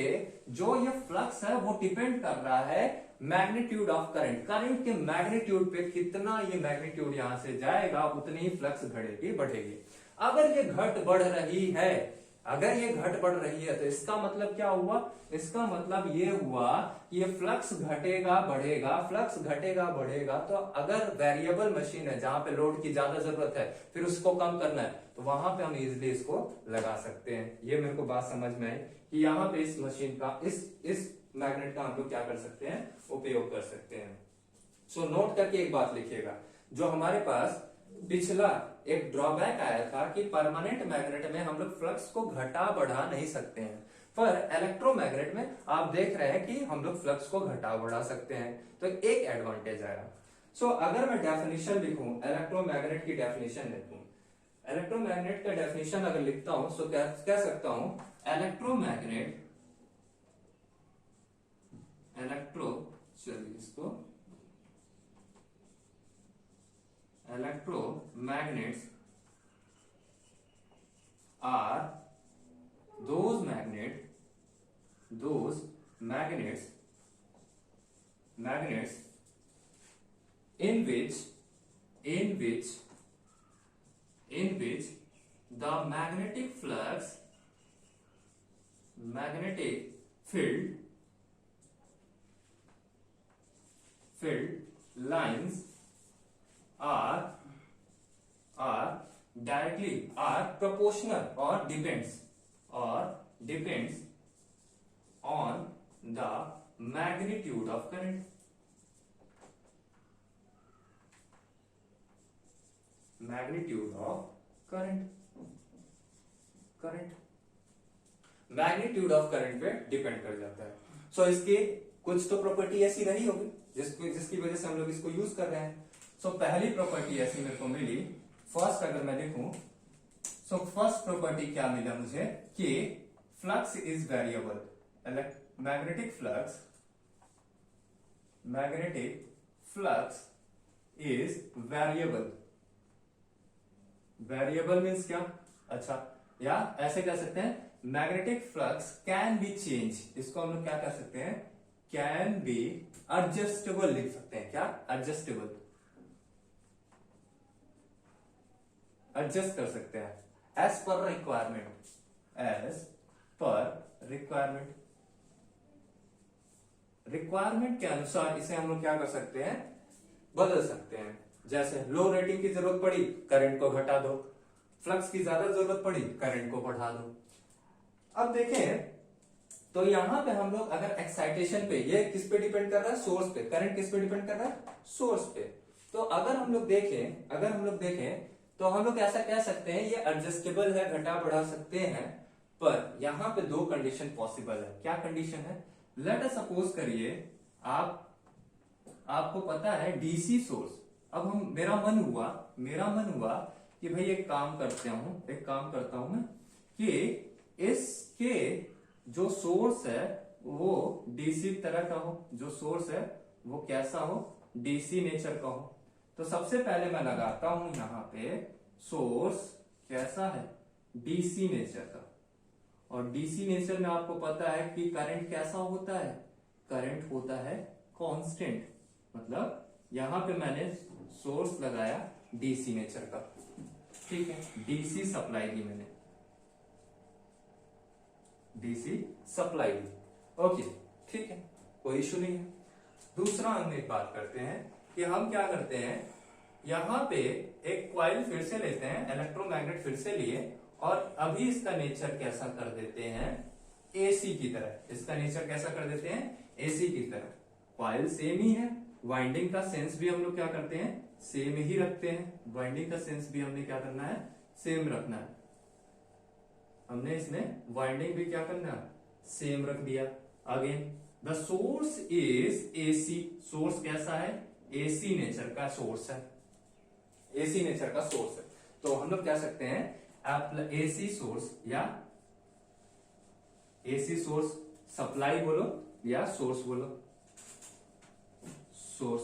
जो ये फ्लक्स है वो डिपेंड कर रहा है मैग्नीट्यूड ऑफ करंट, करंट के मैग्नीट्यूड पे, कितना ये मैग्नीट्यूड यहां से जाएगा उतनी ही फ्लक्स घटेगी, बढ़ेगी। अगर ये घट बढ़ रही है, अगर ये घट बढ़ रही है तो इसका मतलब क्या हुआ, इसका मतलब ये हुआ कि ये फ्लक्स घटेगा बढ़ेगा, फ्लक्स घटेगा बढ़ेगा। तो अगर वेरिएबल मशीन है जहां पे लोड की ज्यादा जरूरत है, फिर उसको कम करना है, तो वहां पे हम इजिली इसको लगा सकते हैं। ये मेरे को बात समझ में आई कि यहाँ पे इस मशीन का, इस मैग्नेट का हम लोग क्या कर सकते हैं, उपयोग कर सकते हैं। सो नोट करके एक बात लिखिएगा, जो हमारे पास पिछला एक ड्रॉबैक आया था कि परमानेंट मैग्नेट में हम लोग फ्लक्स को घटा बढ़ा नहीं सकते हैं, पर इलेक्ट्रोमैग्नेट में आप देख रहे हैं कि हम लोग फ्लक्स को घटा बढ़ा सकते हैं। तो एक एडवांटेज आया। सो अगर मैं डेफिनेशन लिखूं, इलेक्ट्रोमैग्नेट की डेफिनेशन लिखूं, इलेक्ट्रोमैग्नेट का डेफिनेशन अगर लिखता हूं तो कह सकता हूं इलेक्ट्रोमैग्नेट, चलिए इसको electromagnets are those magnets in which the magnetic field lines are proportional or depends on the magnitude of current. Magnitude of current magnitude of current पे डिपेंड कर जाता है। सो इसकी कुछ तो प्रॉपर्टी ऐसी रही होगी जिसकी वजह से हम लोग इसको यूज कर रहे हैं। सो पहली प्रॉपर्टी ऐसी मेरे को मिली, फर्स्ट अगर मैं देखूं, सो फर्स्ट प्रॉपर्टी क्या मिला मुझे कि flux is variable, magnetic flux is variable. Variable means क्या, अच्छा, या ऐसे कह सकते हैं magnetic flux can be change, इसको हम लोग क्या कह सकते हैं, कैन बी एडजस्टेबल लिख सकते हैं। क्या, एडजस्टेबल, एडजस्ट कर सकते हैं एज पर रिक्वायरमेंट, रिक्वायरमेंट के अनुसार इसे हम लोग क्या कर सकते हैं, बदल सकते हैं। जैसे लो रेटिंग की जरूरत पड़ी, करंट को घटा दो, फ्लक्स की ज्यादा जरूरत पड़ी, करंट को बढ़ा दो। अब देखें तो यहां पे हम लोग अगर एक्साइटेशन पे, ये किस पे डिपेंड कर रहा है, सोर्स पे, करंट किस पे डिपेंड कर रहा है, सोर्स पे। तो अगर हम लोग देखें तो हम लोग ऐसा कह सकते हैं ये एडजस्टेबल है, घटा बढ़ा सकते हैं। पर यहां पे दो कंडीशन पॉसिबल है। क्या कंडीशन है, लेट अस सपोज करिए आपको पता है डीसी सोर्स, अब मेरा मन हुआ कि भाई एक काम करता हूं मैं, कि इसके जो सोर्स है वो डीसी तरह का हो, जो सोर्स है वो कैसा हो, डीसी नेचर का हो। तो सबसे पहले मैं लगाता हूं यहां पे सोर्स कैसा है, डीसी नेचर का। और डीसी नेचर में आपको पता है कि करंट कैसा होता है, करंट होता है कांस्टेंट। मतलब यहां पे मैंने सोर्स लगाया डीसी नेचर का, ठीक है, डीसी सप्लाई दी मैंने, डीसी सप्लाई दी, ओके, ठीक है, कोई इशू नहीं है। दूसरा हम एक बात करते हैं कि हम क्या करते हैं, यहां पे एक कॉइल फिर से लेते हैं, इलेक्ट्रोमैग्नेट फिर से लिए, और अभी इसका नेचर कैसा कर देते हैं, एसी की तरह। इसका नेचर कैसा कर देते हैं, एसी की तरह। कॉइल सेम ही है, वाइंडिंग का सेंस भी हम लोग क्या करते हैं, सेम ही रखते हैं। वाइंडिंग का सेंस भी हमने क्या करना है, सेम रखना है। हमने इसमें वाइंडिंग भी क्या करना है, सेम रख दिया। Again the source is AC, source कैसा है, एसी नेचर का सोर्स है, एसी नेचर का सोर्स है। तो हम लोग कह सकते हैं एसी सोर्स या एसी सोर्स सप्लाई बोलो या सोर्स बोलो, सोर्स,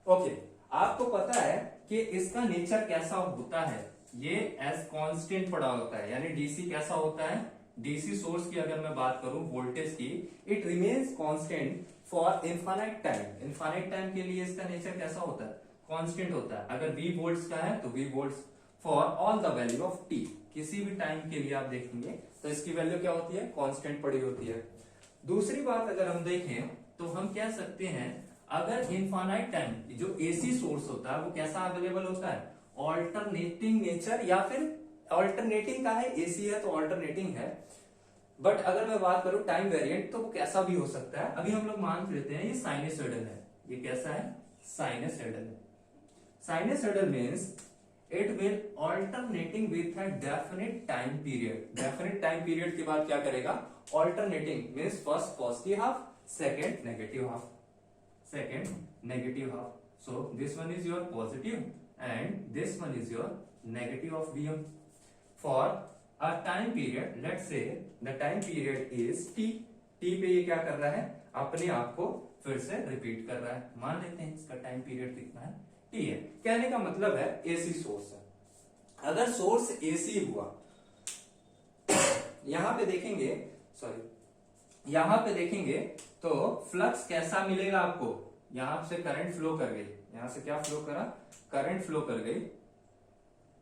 ओके। आपको पता है कि इसका नेचर कैसा होता है, ये एज कांस्टेंट पड़ा होता है, यानी डीसी कैसा होता है, डीसी सोर्स की अगर मैं बात करूं वोल्टेज की, it remains constant for infinite time. Infinite time के लिए इसका नेचर कैसा होता है, कांस्टेंट होता है। अगर V वोल्ट्स का है तो V volts for all the value of t, किसी भी टाइम के लिए आप देखेंगे तो इसकी वैल्यू क्या होती है, कांस्टेंट पड़ी होती है। दूसरी बात अगर हम देखें तो हम कह सकते हैं अगर इनफाइनाइट टाइम जो एसी सोर्स होता है वो कैसा अवेलेबल होता है, ऑल्टरनेटिंग नेचर, या फिर ऑल्टरनेटिंग का है, एसी है तो ऑल्टरनेटिंग है। बट अगर मैं बात करूं टाइम वेरिएंट तो वो कैसा भी हो सकता है। अभी हम लोग मान लेते हैं ये साइनसॉइडल है, ये कैसा है, साइनसॉइडल है। Sinusoidal means it will alternating with a definite time period. Definite time period के बाद क्या करेगा, alternating means first positive half, second negative half, second negative half. So this one is your positive and this one is your negative of Vm for a time period. Let's say the time period is t पे ये क्या कर रहा है, अपने आप को फिर से रिपीट कर रहा है। मान लेते हैं इसका टाइम पीरियड कितना है, t है। कहने का मतलब है एसी सोर्स है। अगर सोर्स एसी हुआ, यहां पे देखेंगे, सॉरी यहां पे देखेंगे तो फ्लक्स कैसा मिलेगा आपको, यहां से करंट फ्लो कर गई, यहां से क्या फ्लो करा, करंट फ्लो कर गई,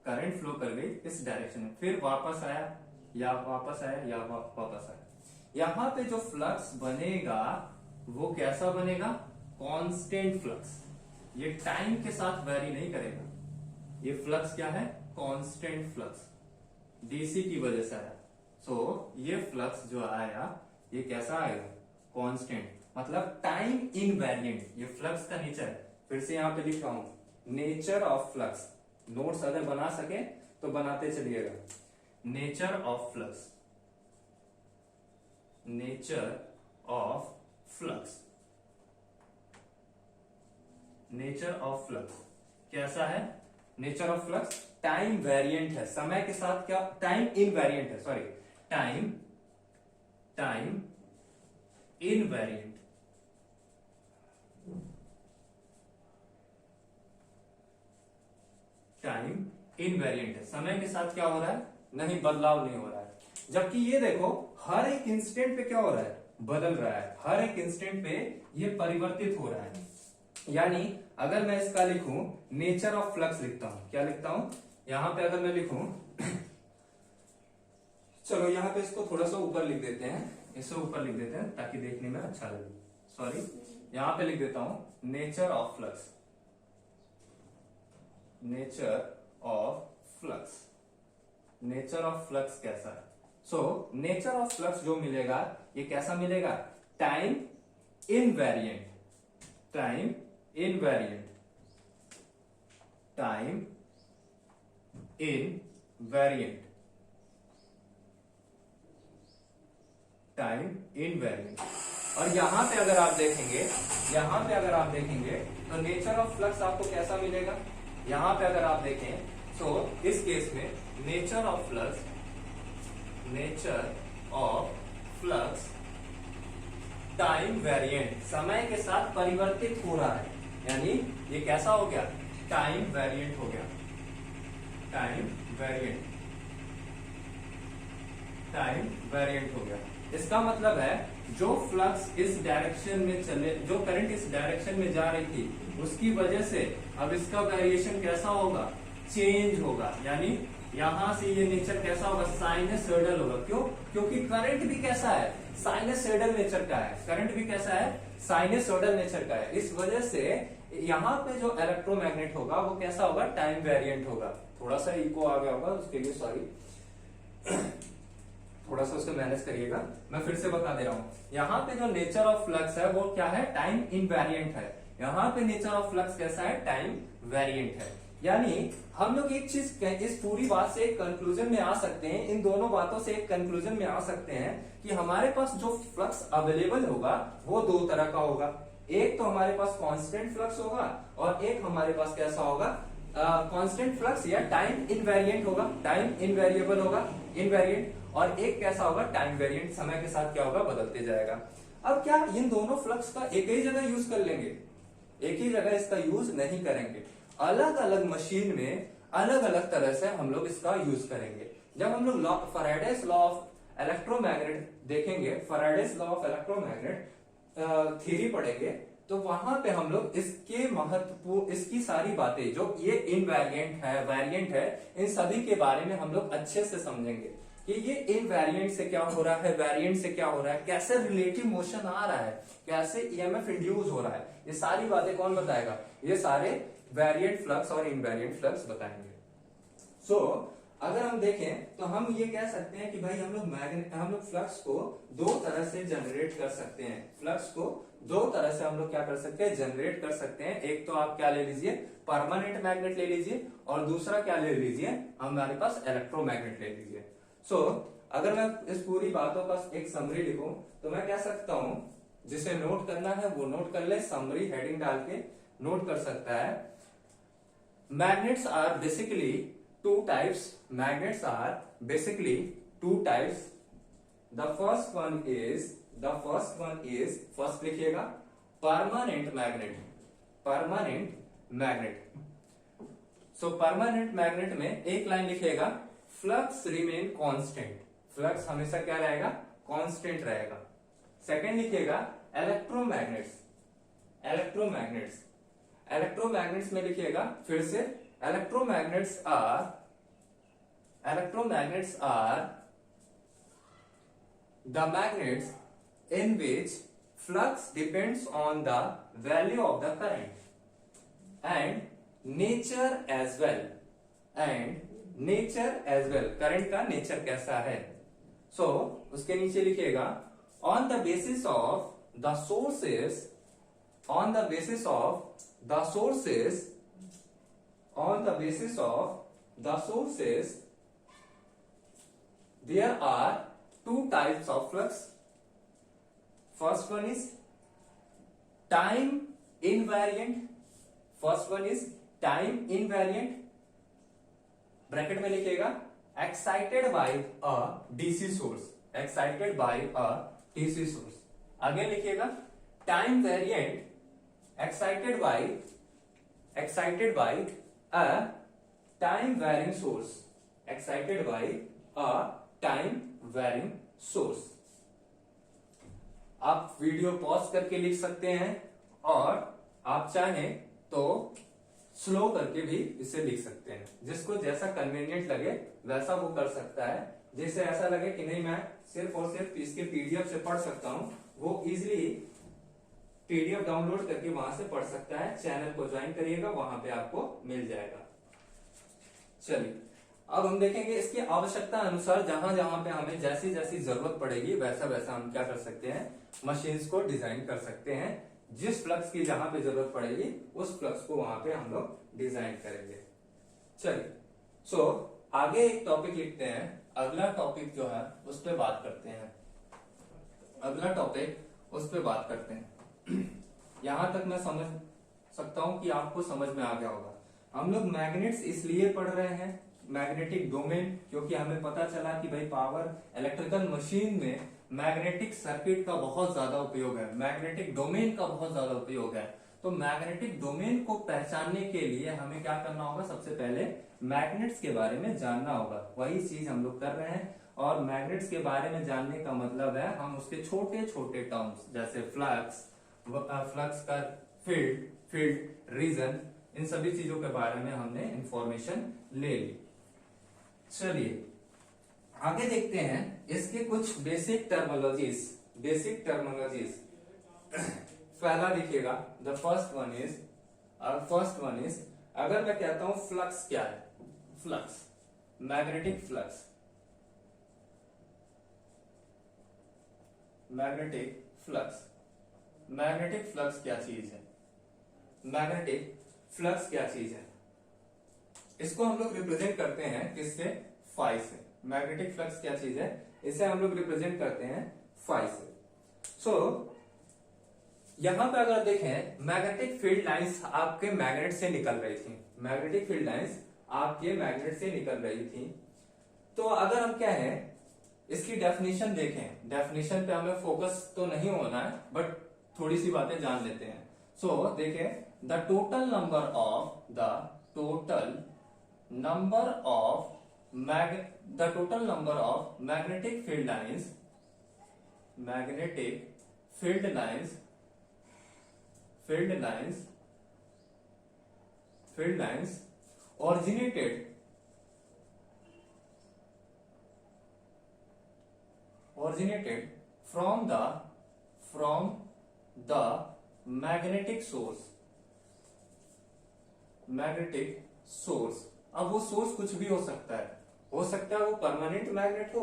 करंट फ्लो कर गई इस डायरेक्शन में, फिर वापस आया या वापस आया या वापस आया। यहां पे जो फ्लक्स बनेगा वो कैसा बनेगा, कांस्टेंट फ्लक्स। ये टाइम के साथ वेरी नहीं करेगा, ये फ्लक्स क्या है, कांस्टेंट फ्लक्स, डीसी की वजह से आया। सो ये फ्लक्स जो आया ये कैसा आएगा, कांस्टेंट, मतलब टाइम इनवेरिएंट। ये फ्लक्स का नेचर है। फिर से यहां पे लिख रहा हूं, नेचर ऑफ फ्लक्स। नोट्स अगर बना सके तो बनाते चलिएगा। Nature of flux, nature of flux, nature of flux कैसा है, nature of flux time variant है, समय के साथ क्या, टाइम इनवेरिएंट है, sorry time invariant, time invariant है, समय के साथ क्या हो रहा है, नहीं बदलाव नहीं हो रहा है। जबकि ये देखो हर एक इंस्टेंट पे क्या हो रहा है, बदल रहा है, हर एक इंस्टेंट पे ये परिवर्तित हो रहा है। यानी अगर मैं इसका लिखूं, नेचर ऑफ फ्लक्स लिखता हूं, क्या लिखता हूं, यहां पे अगर मैं लिखूं चलो यहां पे इसको थोड़ा सा ऊपर लिख देते हैं, इसे ऊपर लिख देते हैं ताकि देखने में अच्छा लगे। सॉरी यहां पे लिख देता हूं nature of flux, nature of flux, nature of flux कैसा है। सो नेचर ऑफ फ्लक्स जो मिलेगा ये कैसा मिलेगा, time invariant, time invariant, time invariant, time invariant. और यहां पे अगर आप देखेंगे, यहां पे अगर आप देखेंगे तो नेचर ऑफ फ्लक्स आपको कैसा मिलेगा, यहां पे अगर आप देखें तो इस केस में nature of flux nature of flux time variant, समय के साथ परिवर्तित हो रहा है, यानी ये कैसा हो गया, टाइम वेरिएंट हो गया, टाइम वेरिएंट, टाइम वेरिएंट हो गया। इसका मतलब है जो फ्लक्स इस डायरेक्शन में चले, जो करंट इस डायरेक्शन में जा रही थी, उसकी वजह से अब इसका वेरिएशन कैसा होगा, चेंज होगा, यानी यहां से ये नेचर कैसा होगा, साइनसोइडल होगा। क्यों? क्योंकि करंट भी कैसा है, साइनसोइडल नेचर का है, करंट भी कैसा है, साइनसोइडल नेचर का है। इस वजह से यहाँ पे जो इलेक्ट्रोमैग्नेट होगा वो कैसा होगा, टाइम वेरिएंट होगा। थोड़ा सा इको आ गया होगा, उसके लिए सॉरी, थोड़ा सा उसको मैनेज करिएगा। मैं फिर से बता दे रहा हूँ, यहाँ पे जो नेचर ऑफ फ्लक्स है वो क्या है, टाइम इनवेरिएंट है। यहाँ पे नेचर ऑफ फ्लक्स कैसा है, टाइम वेरिएंट है। यानी हम लोग एक चीज इस पूरी बात से एक कंक्लूजन में आ सकते हैं, इन दोनों बातों से एक कंक्लूजन में आ सकते हैं कि हमारे पास जो फ्लक्स अवेलेबल होगा वो दो तरह का होगा। एक तो हमारे पास कांस्टेंट फ्लक्स होगा और एक हमारे पास कैसा होगा, कांस्टेंट फ्लक्स या टाइम इनवेरिएंट होगा, टाइम इनवेरिएबल होगा, इनवेरिएंट। और एक कैसा होगा, टाइम वेरिएंट, समय के साथ क्या होगा, बदलते जाएगा। अब क्या इन दोनों फ्लक्स का एक ही जगह यूज कर लेंगे, एक ही जगह इसका यूज नहीं करेंगे, अलग अलग मशीन में अलग अलग तरह से हम लोग इसका यूज करेंगे। जब हम लोग फैराडेस लॉ ऑफ इलेक्ट्रोमैग्नेट देखेंगे, Faraday's law of electromagnet theory पढ़ेंगे, तो वहां पे हम लोग इसके महत्वपूर्ण, इसकी सारी बातें जो ये इनवेरिएंट है, वेरिएंट है, इन सभी के बारे में हम लोग अच्छे से समझेंगे कि ये इनवेरिएंट से क्या हो रहा है, वेरिएंट से क्या हो रहा है, कैसे रिलेटिव मोशन आ रहा है, कैसे ईएमएफ इंड्यूस हो रहा है, ये सारी बातें कौन बताएगा, ये सारे वेरिएंट फ्लक्स और इनवेरिएंट फ्लक्स बताएंगे। सो अगर हम देखें तो हम ये कह सकते हैं कि भाई हम लोग फ्लक्स को दो तरह से जनरेट कर सकते हैं, फ्लक्स को दो तरह से हम लोग क्या कर सकते हैं, जनरेट कर सकते हैं। एक तो आप क्या ले लीजिए, परमानेंट मैग्नेट ले लीजिए, और दूसरा क्या ले लीजिए, हमारे पास इलेक्ट्रोमैग्नेट ले लीजिए। सो अगर मैं इस पूरी बातों का एक समरी लिखूं तो मैं कह सकता हूं, जिसे नोट करना है वो नोट कर ले, समरी हेडिंग डाल के नोट कर सकता है। Magnets are basically two types, magnets are basically two types. The first one is first लिखिएगा permanent magnet, permanent magnet. So permanent magnet में एक लाइन लिखिएगा, flux remain constant, flux हमेशा क्या रहेगा, constant रहेगा। सेकेंड लिखिएगा electromagnets, electromagnets, electromagnets में लिखिएगा फिर से electromagnets are the magnets in which flux depends on the value of the current and nature as well, current का nature कैसा है। so उसके नीचे लिखिएगा on the basis of the sources, on the basis of the sources there are two types of flux. First one is time invariant, bracket में लिखिएगा excited by a DC source, आगे लिखिएगा time variant excited by a time varying source, आप video pause करके लिख सकते हैं और आप चाहें तो स्लो करके भी इसे लिख सकते हैं, जिसको जैसा कन्वीनियंट लगे वैसा वो कर सकता है। जैसे ऐसा लगे कि नहीं मैं सिर्फ और सिर्फ इसके पीडीएफ से पढ़ सकता हूं, वो इजीली पीडीएफ डाउनलोड करके वहां से पढ़ सकता है। चैनल को ज्वाइन करिएगा, वहां पे आपको मिल जाएगा। चलिए अब हम देखेंगे इसकी आवश्यकता अनुसार जहां जहां पे हमें जैसी जैसी जरूरत पड़ेगी वैसा वैसा हम क्या कर सकते हैं, मशीन्स को डिजाइन कर सकते हैं। जिस फ्लक्स की जहां पे जरूरत पड़ेगी उस फ्लक्स को वहां पे हम लोग डिजाइन करेंगे। चलिए सो आगे एक टॉपिक लिखते हैं, अगला टॉपिक जो है उस पर बात करते हैं, अगला टॉपिक उस पर बात करते हैं। यहां तक मैं समझ सकता हूं कि आपको समझ में आ गया होगा। हम लोग मैग्नेट्स इसलिए पढ़ रहे हैं मैग्नेटिक डोमेन, क्योंकि हमें पता चला कि भाई पावर इलेक्ट्रिकल मशीन में मैग्नेटिक सर्किट का बहुत ज्यादा उपयोग है, मैग्नेटिक डोमेन का बहुत ज्यादा उपयोग है। तो मैग्नेटिक डोमेन को पहचानने के लिए हमें क्या करना होगा, सबसे पहले मैग्नेट्स के बारे में जानना होगा। वही चीज हम लोग कर रहे हैं। और मैग्नेट्स के बारे में जानने का मतलब है हम उसके छोटे छोटे टर्म्स जैसे फ्लक्स, फ्लक्स का फील्ड, रीजन, इन सभी चीजों के बारे में हमने इंफॉर्मेशन ले ली। चलिए आगे देखते हैं इसके कुछ बेसिक टर्मोलॉजीज। पहला देखिएगा, द फर्स्ट वन इज अगर मैं कहता हूं फ्लक्स क्या है, flux, magnetic flux, magnetic flux क्या चीज है, मैग्नेटिक फ्लक्स क्या चीज है, इसको हम लोग रिप्रेजेंट करते हैं किससे, फाई से। मैग्नेटिक फ्लक्स क्या चीज है, इसे हम लोग रिप्रेजेंट करते हैं फाई से। सो यहां पे अगर देखें, मैग्नेटिक फील्ड लाइंस आपके मैग्नेट से निकल रही थी, मैग्नेटिक फील्ड लाइंस आपके मैग्नेट से निकल रही थी। तो अगर हम क्या है इसकी डेफिनेशन देखें, डेफिनेशन पे हमें फोकस तो नहीं होना है, बट थोड़ी सी बातें जान लेते हैं। सो देखें, the total number of magnetic field lines originated from the magnetic source। अब वो सोर्स कुछ भी हो सकता है वो परमानेंट मैग्नेट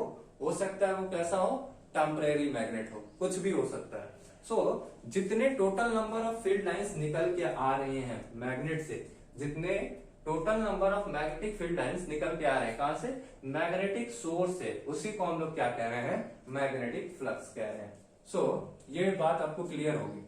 हो सकता है वो कैसा हो, टेम्परेरी मैग्नेट हो, कुछ भी हो सकता है। सो जितने total number of field lines निकल के आ रहे हैं मैग्नेट से, जितने total number of magnetic field lines निकल के आ रहे हैं कहां से, मैग्नेटिक सोर्स से, उसी को हम लोग क्या कह रहे हैं, मैग्नेटिक फ्लक्स कह रहे हैं। सो ये बात आपको क्लियर होगी,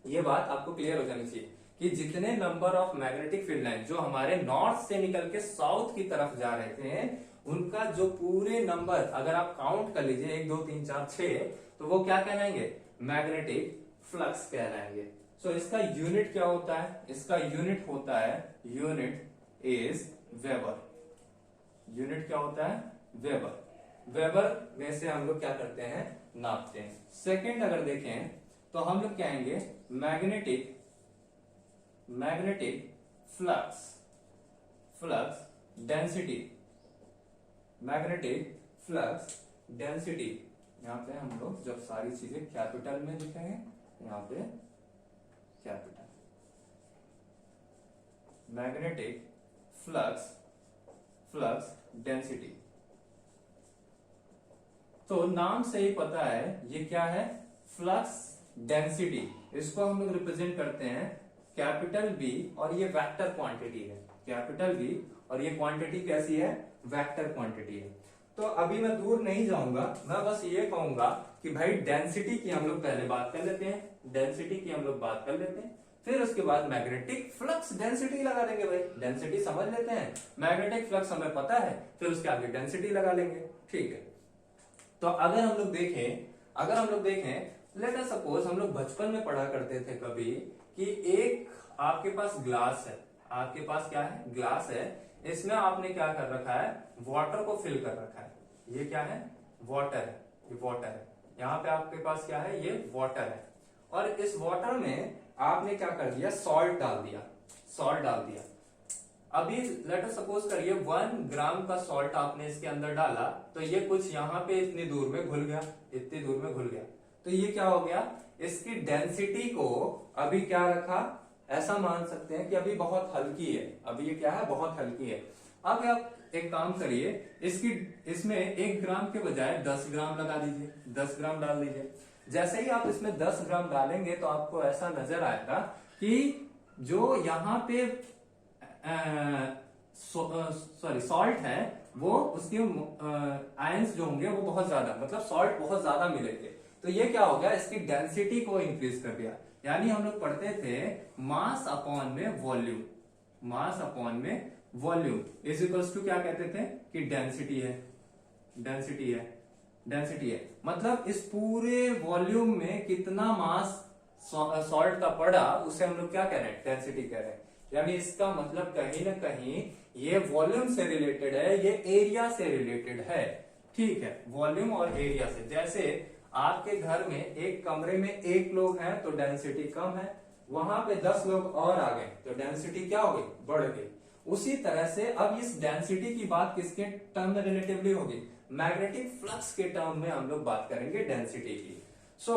ये बात आपको क्लियर हो जानी चाहिए कि जितने number of magnetic field line जो हमारे नॉर्थ से निकल के साउथ की तरफ जा रहे थे, उनका जो पूरे नंबर अगर आप काउंट कर लीजिए 1 2 3 4 6, तो वो क्या कहलाएंगे, मैग्नेटिक फ्लक्स कहलाएंगे। सो इसका यूनिट क्या होता है, इसका यूनिट होता है, यूनिट इज वेबर। यूनिट क्या होता है, वेबर। वेबर में से हम लोग क्या करते हैं, नापते हैं। सेकंड अगर देखें तो हम लोग कहेंगे magnetic flux density, magnetic flux density. यहां पे हम लोग जब सारी चीजें कैपिटल में लिखेंगे, यहां पे कैपिटल, मैग्नेटिक फ्लक्स डेंसिटी। तो नाम से ही पता है ये क्या है, फ्लक्स डेंसिटी। इसको हम लोग रिप्रेजेंट करते हैं कैपिटल बी, और ये वेक्टर क्वांटिटी है, कैपिटल बी, और ये क्वांटिटी कैसी है, वेक्टर क्वांटिटी है। तो अभी मैं दूर नहीं जाऊंगा, मैं बस ये कहूंगा कि भाई डेंसिटी की हम लोग पहले बात कर लेते हैं, डेंसिटी की हम लोग बात कर लेते हैं, फिर उसके बाद मैग्नेटिक फ्लक्स डेंसिटी लगा देंगे। भाई डेंसिटी समझ लेते हैं, मैग्नेटिक फ्लक्स हमें पता है, फिर उसके आगे डेंसिटी लगा लेंगे, ठीक है। तो अगर हम लोग देखें लेट अस सपोज, हम लोग बचपन में पढ़ा करते थे कभी कि एक आपके पास ग्लास है, आपके पास क्या है, ग्लास है, इसमें आपने क्या कर रखा है, वाटर को फिल कर रखा है। ये क्या है, वाटर है, ये वाटर है, यहाँ पे आपके पास क्या है, ये वाटर है, और इस वाटर में आपने क्या कर दिया, सॉल्ट डाल दिया। अभी लेट अस सपोज करिए 1 ग्राम का सॉल्ट आपने इसके अंदर डाला, तो ये कुछ यहाँ पे इतनी दूर में घुल गया, तो ये क्या हो गया, इसकी डेंसिटी को अभी क्या रखा, ऐसा मान सकते हैं कि अभी बहुत हल्की है, अभी ये क्या है, बहुत हल्की है। अब आप एक काम करिए, इसमें 1 ग्राम के बजाय 10 ग्राम लगा दीजिए, 10 ग्राम डाल दीजिए। जैसे ही आप इसमें 10 ग्राम डालेंगे तो आपको ऐसा नजर आएगा कि जो यहाँ पे सॉल्ट है, वो उसके आयंस जो होंगे वो बहुत ज्यादा, मतलब सॉल्ट बहुत ज्यादा मिलेंगे। तो ये क्या हो गया, इसकी डेंसिटी को इंक्रीज कर दिया। यानी हम लोग पढ़ते थे मास अपॉन में वॉल्यूम इज इक्वल्स टू क्या कहते थे कि डेंसिटी है, डेंसिटी है, डेंसिटी है। मतलब इस पूरे वॉल्यूम में कितना मास सॉल्ट का पड़ा उसे हम लोग क्या कह रहे हैं, डेंसिटी कह रहे हैं। यानी इसका मतलब कहीं ना कहीं ये वॉल्यूम से रिलेटेड है, ये एरिया से रिलेटेड है। ठीक है, वॉल्यूम और एरिया से। जैसे आपके घर में एक कमरे में 1 लोग हैं तो डेंसिटी कम है, वहां पे 10 लोग और आ गए तो डेंसिटी क्या हो गई, बढ़ गई। उसी तरह से अब इस डेंसिटी की बात किसके टर्म में रिलेटिवली होगी, मैग्नेटिक फ्लक्स के टर्म में हम लोग बात करेंगे डेंसिटी की। सो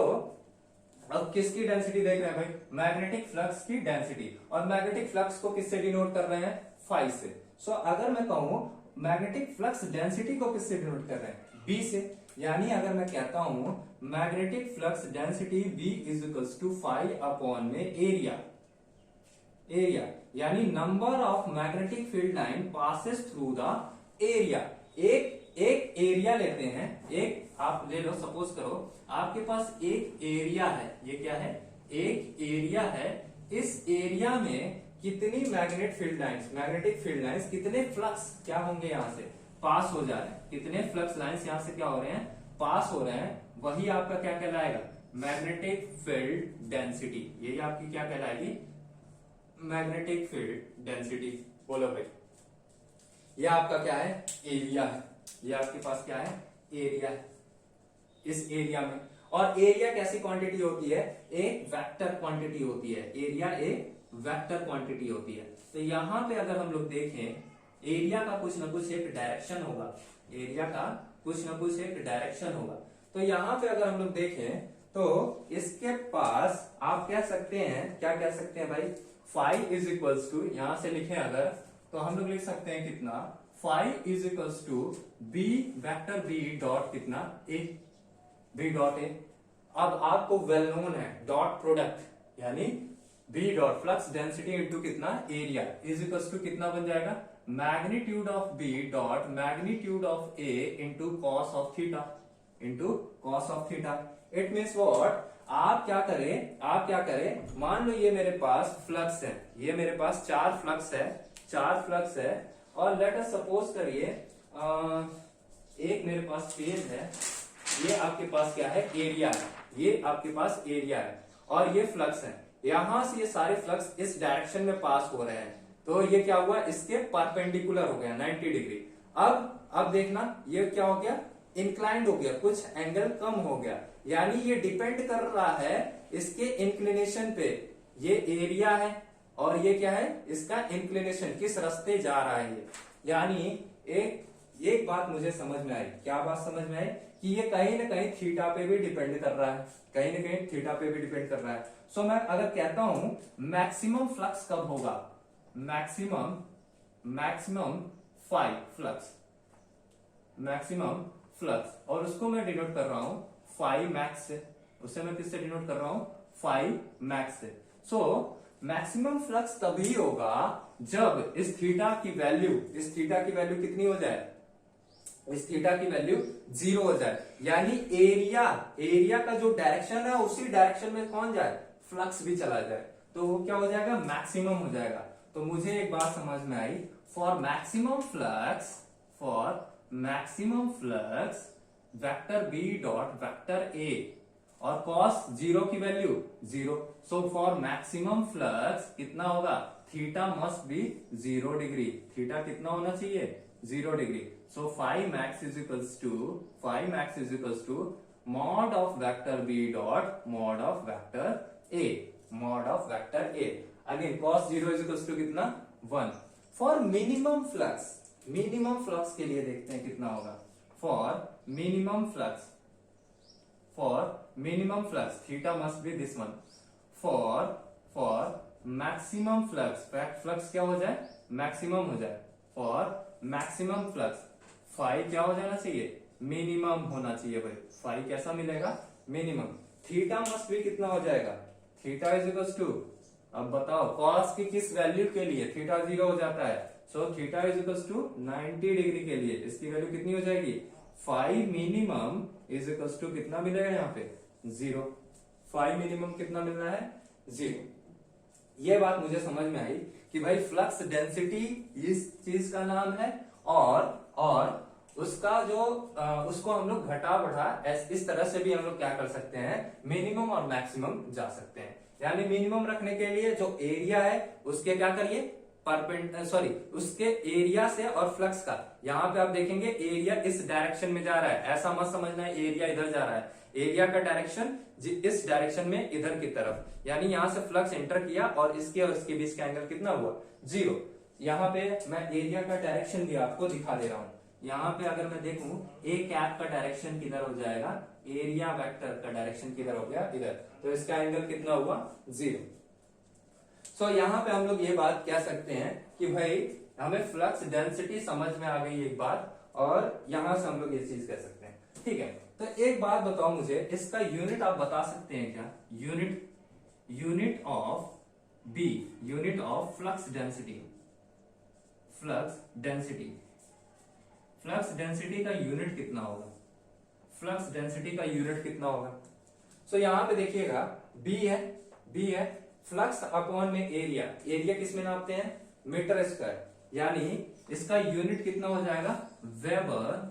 अब किसकी डेंसिटी देख रहे हैं भाई, मैग्नेटिक फ्लक्स की डेंसिटी। और मैग्नेटिक फ्लक्स को किससे डिनोट कर रहे हैं, फाई से। सो अगर मैं कहूं मैग्नेटिक फ्लक्स डेंसिटी को किससे डिनोट कर रहे हैं, बी से। यानी अगर मैं कहता हूं magnetic flux density B is equals to phi upon में एरिया, एरिया यानी number of magnetic field line passes through the area. एक एरिया लेते हैं, एक आप ले लो, सपोज करो आपके पास एक एरिया है, ये क्या है, एक एरिया है। इस एरिया में कितनी मैग्नेटिक फील्ड लाइंस कितने फ्लक्स क्या होंगे यहां से पास हो जा रहे हैं, कितने फ्लक्स लाइंस यहां से क्या हो रहे हैं, पास हो रहे हैं, वही आपका क्या कहलाएगा, मैग्नेटिक फील्ड डेंसिटी। यही आपकी क्या कहलाएगी, मैग्नेटिक फील्ड डेंसिटी। बोलो भाई, ये आपका क्या है, एरिया है। ये आपके पास क्या है, एरिया है इस एरिया में। और एरिया कैसी क्वांटिटी होती है, एक वेक्टर क्वांटिटी होती है। एरिया एक वेक्टर क्वांटिटी होती है। तो यहां पे अगर हम लोग देखें, एरिया का कुछ ना कुछ एक डायरेक्शन होगा, एरिया का कुछ ना कुछ एक डायरेक्शन होगा। तो यहां पे अगर हम लोग देखें तो इसके पास आप कह सकते हैं, क्या कह सकते हैं भाई, फाई इज इक्वल्स टू, यहां से लिखें अगर तो हम लोग लिख सकते हैं कितना, phi is equals to B vector B dot कितना, ए, बी डॉट ए। अब आपको वेल नोन है डॉट प्रोडक्ट, यानी B dot flux density into कितना, एरिया इज इक्वल्स टू कितना बन जाएगा, magnitude of B dot magnitude of A into cos of theta, into cos of theta. It means what, आप क्या करें, मान लो ये मेरे पास फ्लक्स है, ये मेरे पास 4 फ्लक्स है, और लेट अस सपोज करिए एक मेरे पास फेज है, ये आपके पास क्या है, एरिया है, ये आपके पास एरिया है, और ये फ्लक्स है। यहां से ये सारे फ्लक्स इस डायरेक्शन में पास हो रहे हैं, तो ये क्या हुआ, इसके परपेंडिकुलर हो गया 90 डिग्री। अब देखना ये क्या हो गया, इंक्लाइंड हो गया, कुछ एंगल कम हो गया। यानी ये डिपेंड कर रहा है इसके इंक्लिनेशन पे। ये एरिया है और ये क्या है, इसका इंक्लिनेशन, किस रास्ते जा रहा है ये। यानी एक बात मुझे समझ में आई, क्या बात समझ में आई, कि ये कहीं ना कहीं थीटा पे भी डिपेंड कर रहा है, कहीं ना कहीं थीटा पे भी डिपेंड कर रहा है। सो मैं अगर कहता हूं मैक्सिमम फ्लक्स कब होगा, maximum phi flux, maximum flux, और उसको मैं डिनोट कर रहा हूं फाई मैक्स से, उसे मैं किससे डिनोट कर रहा हूं, फाई मैक्स से। सो मैक्सिमम फ्लक्स तभी होगा जब इस थीटा की वैल्यू कितनी हो जाए, इस थीटा की वैल्यू 0 हो जाए। यानी एरिया का जो डायरेक्शन है उसी डायरेक्शन में कौन जाए, फ्लक्स भी चला जाए, तो वो क्या हो जाएगा, मैक्सिमम हो जाएगा। तो मुझे एक बात समझ में आई, for maximum flux vector B dot vector A और कॉस 0 की value 0। So for maximum flux कितना होगा, theta must be 0 degree, theta कितना होना चाहिए, 0 degree. So phi max is equals to mod of vector B dot mod of vector A. Again cos 0 is equals to कितना, 1। For minimum flux के लिए देखते हैं कितना होगा, for minimum flux theta must B this one. For maximum flux क्या हो जाए, मैक्सिमम हो जाए। फॉर मैक्सिमम फ्लक्स फाई क्या हो जाना चाहिए, मिनिमम होना चाहिए भाई। फाई कैसा मिलेगा, मिनिमम। थीटा मस्ट भी कितना हो जाएगा, थीटा इज इक्वल्स टू, अब बताओ कॉस की किस वैल्यू के लिए थीटा 0 हो जाता है। So theta is equals to 90 degree के लिए इसकी वैल्यू कितनी हो जाएगी, phi minimum is equals to कितना मिलेगा यहाँ पे, 0। फाई मिनिमम कितना मिल रहा है, 0। ये बात मुझे समझ में आई कि भाई फ्लक्स डेंसिटी इस चीज का नाम है, और उसका जो उसको हम लोग घटा बढ़ा इस तरह से भी हम लोग क्या कर सकते हैं, मिनिमम और मैक्सिमम जा सकते हैं। यानी मिनिमम रखने के लिए जो एरिया है उसके क्या करिए, उसके एरिया से और फ्लक्स का, यहाँ पे आप देखेंगे एरिया इस डायरेक्शन में जा रहा है, ऐसा मत समझना है एरिया इधर जा रहा है, एरिया का डायरेक्शन इस डायरेक्शन में इधर की तरफ, यानी यहां से फ्लक्स एंटर किया और इसके बीच का एंगल कितना हुआ, 0। यहाँ पे मैं एरिया का डायरेक्शन भी आपको दिखा दे रहा हूं। यहाँ पे अगर मैं देखूं ए कैप का डायरेक्शन किधर हो जाएगा, एरिया वेक्टर का डायरेक्शन किधर हो गया, इधर, तो इसका एंगल कितना हुआ, 0। सो यहाँ पे हम लोग ये बात कह सकते हैं कि भाई हमें फ्लक्स डेंसिटी समझ में आ गई एक बात, और यहां से हम लोग ये चीज कह सकते हैं। ठीक है, तो एक बात बताओ मुझे, इसका यूनिट आप बता सकते हैं क्या, unit of B, unit of flux density, flux density का यूनिट कितना होगा, फ्लक्स डेंसिटी का यूनिट कितना होगा। सो यहां पे देखिएगा बी है फ्लक्स अपॉन में एरिया किस में नापते हैं, मीटर स्क्वायर, यानी इसका यूनिट कितना हो जाएगा, weber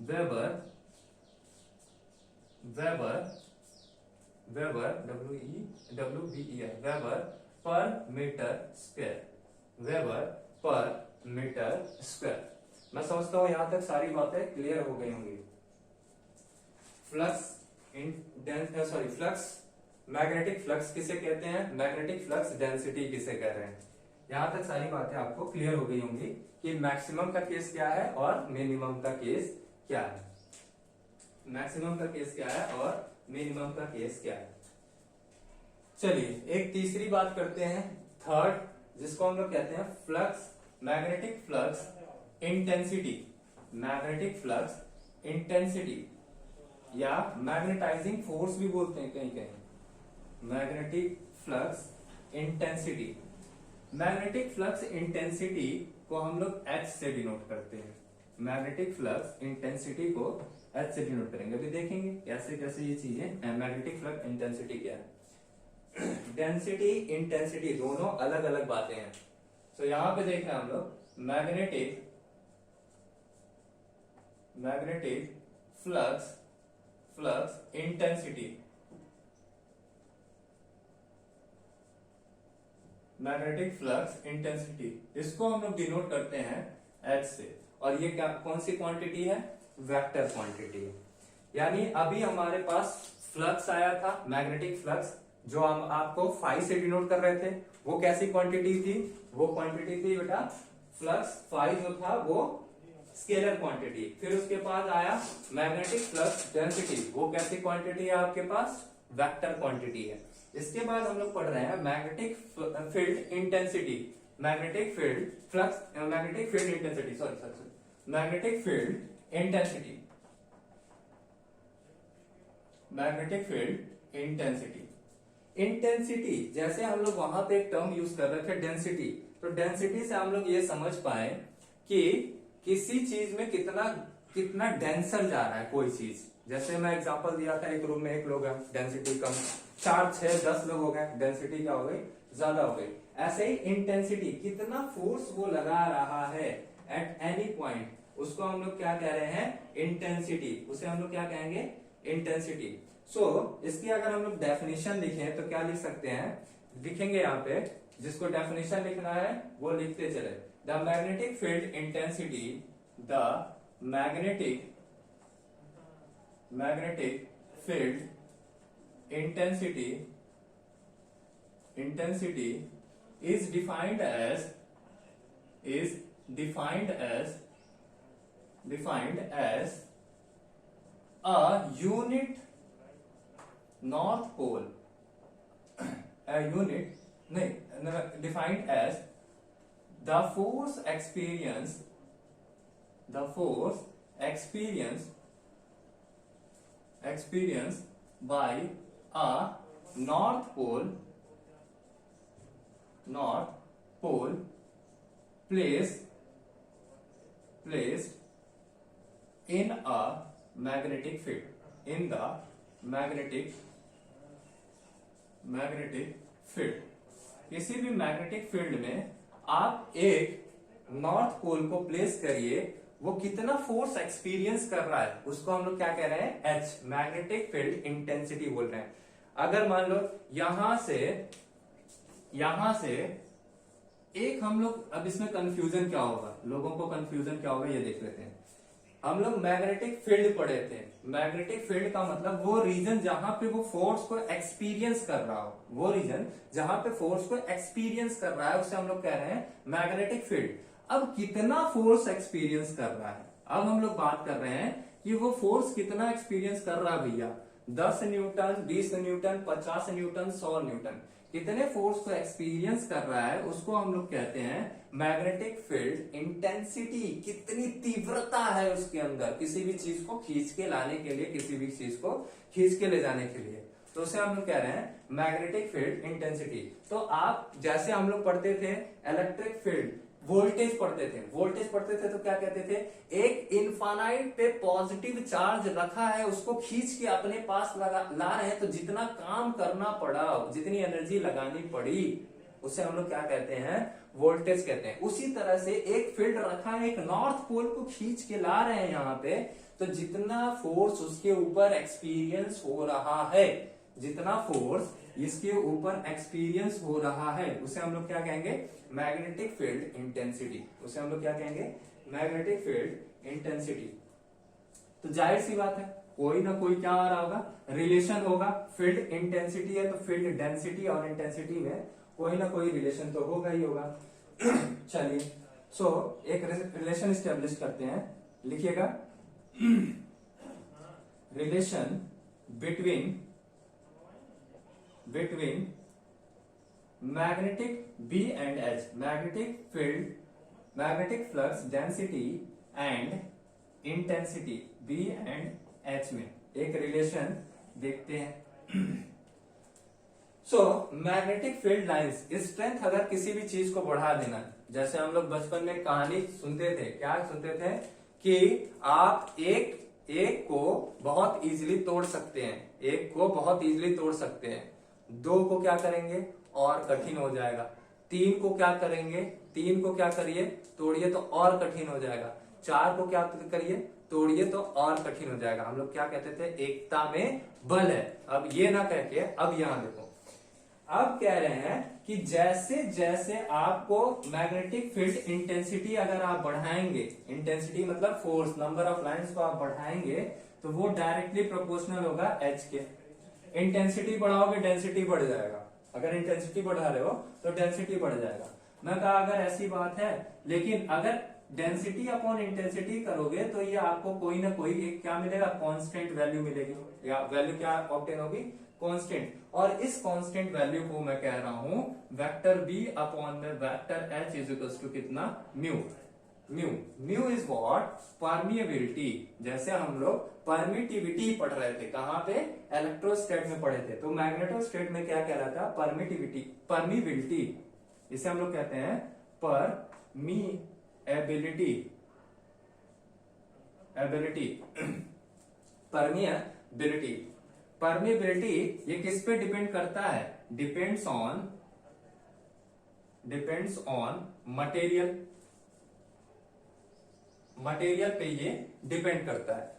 WBER, weber per metre square. मैं समझता हूं यहां तक सारी बातें क्लियर हो गई होंगी। फ्लक्स मैग्नेटिक फ्लक्स किसे कहते हैं, मैग्नेटिक फ्लक्स डेंसिटी किसे कह रहे हैं, यहां तक सारी बातें आपको क्लियर हो गई होंगी कि मैक्सिमम का केस क्या है और मिनिमम का केस क्या है, मैक्सिमम का केस क्या है और मिनिमम का केस क्या है। चलिए एक तीसरी बात करते हैं, थर्ड, जिसको हम लोग कहते हैं फ्लक्स, मैग्नेटिक फ्लक्स इंटेंसिटी या मैग्नेटाइजिंग फोर्स भी बोलते हैं कहीं कहीं, मैग्नेटिक फ्लक्स इंटेंसिटी को हम लोग H से डिनोट करते हैं, मैग्नेटिक फ्लक्स इंटेंसिटी को H से डिनोट करेंगे, अभी देखेंगे कैसे कैसे ये चीजें, मैग्नेटिक फ्लक्स इंटेंसिटी क्या है, डेंसिटी इंटेंसिटी दोनों अलग अलग बातें हैं। तो यहां पे देख रहे हैं हम लोग magnetic flux intensity, magnetic flux intensity, इसको हम लोग डिनोट करते हैं H से, और ये क्या कौन सी क्वांटिटी है, वेक्टर क्वांटिटी है। यानी अभी हमारे पास फ्लक्स आया था, मैग्नेटिक फ्लक्स, जो हम आपको फाई से डिनोट कर रहे थे, वो कैसी क्वांटिटी थी, वो क्वांटिटी थी बेटा फ्लक्स फाई जो था वो स्केलर क्वांटिटी। फिर उसके बाद आया मैग्नेटिक फ्लक्स डेंसिटी, वो कैसी क्वांटिटी है आपके पास, वेक्टर क्वांटिटी है। इसके बाद हम लोग पढ़ रहे हैं magnetic field intensity, magnetic field intensity, जैसे हम लोग वहां पे एक टर्म यूज कर रहे थे डेंसिटी, तो डेंसिटी से हम लोग ये समझ पाए कि किसी चीज में कितना डेंसर जा रहा है कोई चीज। जैसे मैं एग्जांपल दिया था, एक रूम में एक लोग है, डेंसिटी कम, 4, 6, 10 लोग हो गए, डेंसिटी क्या हो गई, ज्यादा हो गई। ऐसे ही इंटेंसिटी, कितना फोर्स वो लगा रहा है एट एनी पॉइंट, उसको हम लोग क्या कह रहे हैं, इंटेंसिटी, उसे हम लोग क्या कहेंगे, इंटेंसिटी। इसकी अगर हम लोग डेफिनेशन लिखें तो क्या लिख सकते हैं, लिखेंगे यहाँ पे, जिसको डेफिनेशन लिखना है वो लिखते चले, the magnetic field intensity, the magnetic field intensity is defined as a unit north pole, defined as the force experienced by a north pole placed in a magnetic field, in the magnetic field. किसी भी magnetic field में आप एक north pole को place करिए, वो कितना force experience कर रहा है उसको हम लोग क्या कह रहे हैं, एच, मैग्नेटिक फील्ड इंटेंसिटी बोल रहे हैं। अगर मान लो यहां से एक हम लोग, अब इसमें कंफ्यूजन क्या होगा, लोगों को कंफ्यूजन क्या होगा ये देख लेते हैं। हम लोग मैग्नेटिक फील्ड पढ़े थे, मैग्नेटिक फील्ड का मतलब वो रीजन जहां पे वो फोर्स को एक्सपीरियंस कर रहा हो, वो रीजन जहां पे फोर्स को एक्सपीरियंस कर रहा है उसे हम लोग कह रहे हैं मैग्नेटिक फील्ड। अब कितना फोर्स एक्सपीरियंस कर रहा है, अब हम लोग बात कर रहे हैं कि वो फोर्स कितना एक्सपीरियंस कर रहा है भैया, 10 न्यूटन, 20 न्यूटन, 50 न्यूटन, 100 न्यूटन, कितने फोर्स को एक्सपीरियंस कर रहा है उसको हम लोग कहते हैं मैग्नेटिक फील्ड इंटेंसिटी। कितनी तीव्रता है उसके अंदर किसी भी चीज को खींच के लाने के लिए, किसी भी चीज को खींच के ले जाने के लिए, तो उसे हम लोग कह रहे हैं मैग्नेटिक फील्ड इंटेंसिटी। तो आप जैसे हम लोग पढ़ते थे इलेक्ट्रिक फील्ड, वोल्टेज पढ़ते थे तो क्या कहते थे, एक इनफाइनाइट पे पॉजिटिव चार्ज रखा है, उसको खींच के अपने पास ला रहे हैं, तो जितना काम करना पड़ा, जितनी एनर्जी लगानी पड़ी, उसे हम लोग क्या कहते हैं, वोल्टेज कहते हैं। उसी तरह से एक फील्ड रखा है, एक नॉर्थ पोल को खींच के ला रहे हैं यहाँ पे, तो जितना फोर्स उसके ऊपर एक्सपीरियंस हो रहा है, जितना फोर्स इसके ऊपर एक्सपीरियंस हो रहा है, उसे हम लोग क्या कहेंगे, मैग्नेटिक फील्ड इंटेंसिटी। उसे हम लोग क्या कहेंगे, मैग्नेटिक फील्ड इंटेंसिटी। तो जाहिर सी बात है कोई ना कोई क्या आ रहा होगा, रिलेशन होगा। फील्ड इंटेंसिटी है तो फील्ड डेंसिटी और इंटेंसिटी में कोई ना कोई रिलेशन तो होगा ही होगा। चलिए एक रिलेशन स्टेब्लिश करते हैं, लिखिएगा relation between magnetic B and H, magnetic field, magnetic flux density and intensity B and H में एक रिलेशन देखते हैं। मैग्नेटिक फील्ड लाइंस, स्ट्रेंथ अगर किसी भी चीज को बढ़ा देना, जैसे हम लोग बचपन में कहानी सुनते थे, क्या सुनते थे कि आप एक को बहुत इजीली तोड़ सकते हैं, एक को बहुत इजीली तोड़ सकते हैं, 2 को क्या करेंगे और कठिन हो जाएगा, 3 को क्या करेंगे, 3 को क्या करिए तोड़िए तो और कठिन हो जाएगा, 4 को क्या करिए तोड़िए तो और कठिन हो जाएगा। हम लोग क्या कहते थे, एकता में बल है। अब ये ना कह के अब यहां देखो, अब कह रहे हैं कि जैसे जैसे आपको मैग्नेटिक फील्ड इंटेंसिटी अगर आप बढ़ाएंगे, इंटेंसिटी मतलब फोर्स, नंबर ऑफ लाइंस को आप बढ़ाएंगे, तो वो डायरेक्टली प्रोपोर्शनल होगा एच के। इंटेंसिटी बढ़ाओगे डेंसिटी बढ़ जाएगा, अगर इंटेंसिटी बढ़ा रहे हो तो डेंसिटी बढ़ जाएगा। मैं कहा अगर ऐसी बात है, लेकिन अगर डेंसिटी अपॉन इंटेंसिटी करोगे तो ये आपको कोई ना कोई एक क्या मिलेगा, कांस्टेंट वैल्यू मिलेगी, या वैल्यू क्या ऑब्टेन होगी, कांस्टेंट। और इस कांस्टेंट वैल्यू को मैं कह रहा हूं वेक्टर बी अपॉन में vector H is equal to कितना, म्यू इज व्हाट, परमिएबिलिटी। जैसे हम लोग परमिटिविटी पढ़ रहे थे, कहां पे, इलेक्ट्रोस्टेट में पढ़े थे, तो मैग्नेटोस्टेट में क्या कह रहा था, परमिटिविटी, इसे हम लोग कहते हैं परमिएबिलिटी, परमिएबिलिटी ये किस पे डिपेंड करता है, डिपेंड्स ऑन मटेरियल पे ये डिपेंड करता है।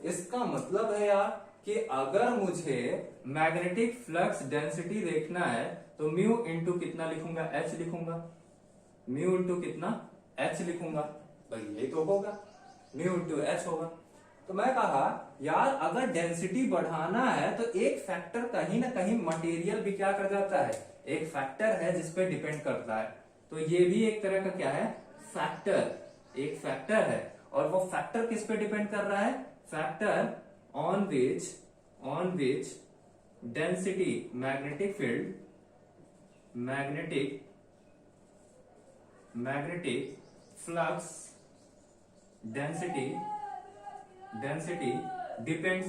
इसका मतलब है यार कि अगर मुझे मैग्नेटिक फ्लक्स डेंसिटी देखना है तो म्यू इंटू कितना लिखूंगा, एच लिखूंगा, म्यू इंटू कितना, एच लिखूंगा, भाई यही तो होगा, म्यू इंटू एच होगा। तो मैं कहा यार अगर डेंसिटी बढ़ाना है तो एक फैक्टर कहीं ना कहीं मटेरियल भी क्या कर जाता है, एक फैक्टर है जिसपे डिपेंड करता है। तो ये भी एक तरह का क्या है, फैक्टर, एक फैक्टर है। और वो फैक्टर किस पे डिपेंड कर रहा है, factor on which density, magnetic field, magnetic flux density depends,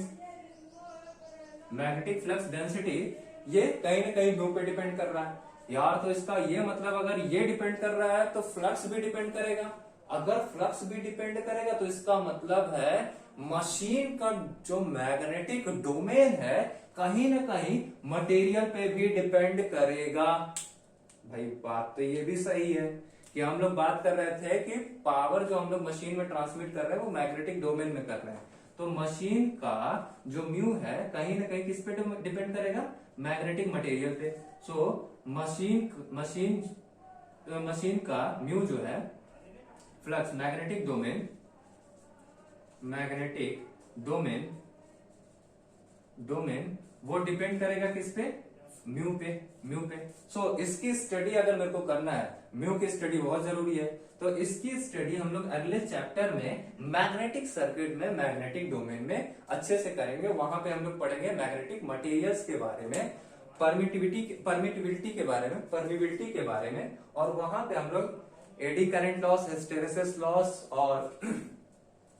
magnetic flux density ये कहीं ना कहीं म्यू पे डिपेंड कर रहा है यार। तो इसका ये मतलब अगर ये डिपेंड कर रहा है तो फ्लक्स भी डिपेंड करेगा, अगर फ्लक्स भी डिपेंड करेगा तो इसका मतलब है मशीन का जो मैग्नेटिक डोमेन है कहीं ना कहीं मटेरियल पे भी डिपेंड करेगा। भाई बात तो ये भी सही है कि हम लोग बात कर रहे थे कि पावर जो हम लोग मशीन में ट्रांसमिट कर रहे हैं वो मैग्नेटिक डोमेन में कर रहे हैं, तो मशीन का जो म्यू है कहीं ना कहीं किस पे डिपेंड करेगा, मैग्नेटिक मटेरियल पे। सो मशीन का म्यू जो है फ्लक्स मैग्नेटिक डोमेन वो डिपेंड करेगा किस पे, म्यू पे। सो इसकी स्टडी अगर मेरे को करना है, म्यू की स्टडी बहुत जरूरी है, तो इसकी स्टडी हम लोग अगले चैप्टर में मैग्नेटिक सर्किट में मैग्नेटिक डोमेन में अच्छे से करेंगे। वहां पे हम लोग पढ़ेंगे मैग्नेटिक मटेरियल्स के बारे में, परमिटिविटी के बारे में, और वहां पे हम लोग eddy current loss, hysteresis loss और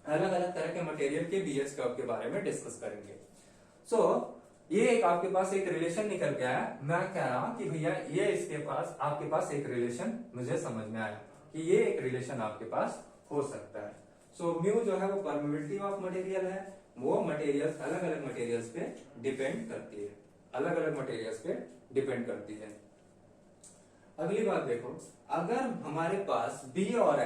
अलग अलग तरह के मटेरियल के बीएस कर्व के बारे में डिस्कस करेंगे। सो ये एक आपके पास एक रिलेशन निकल गया है। मैं कह रहा हूं कि भैया ये इसके पास आपके पास एक रिलेशन मुझे समझ में आया कि ये एक रिलेशन आपके पास हो सकता है। सो म्यू जो है वो परमिबिलिटी ऑफ मटेरियल है, वो मटेरियल्स अलग अलग मटेरियल्स पे डिपेंड करती है, अलग अलग मटेरियल्स पे डिपेंड करती है। अगली बात देखो, अगर हमारे पास B और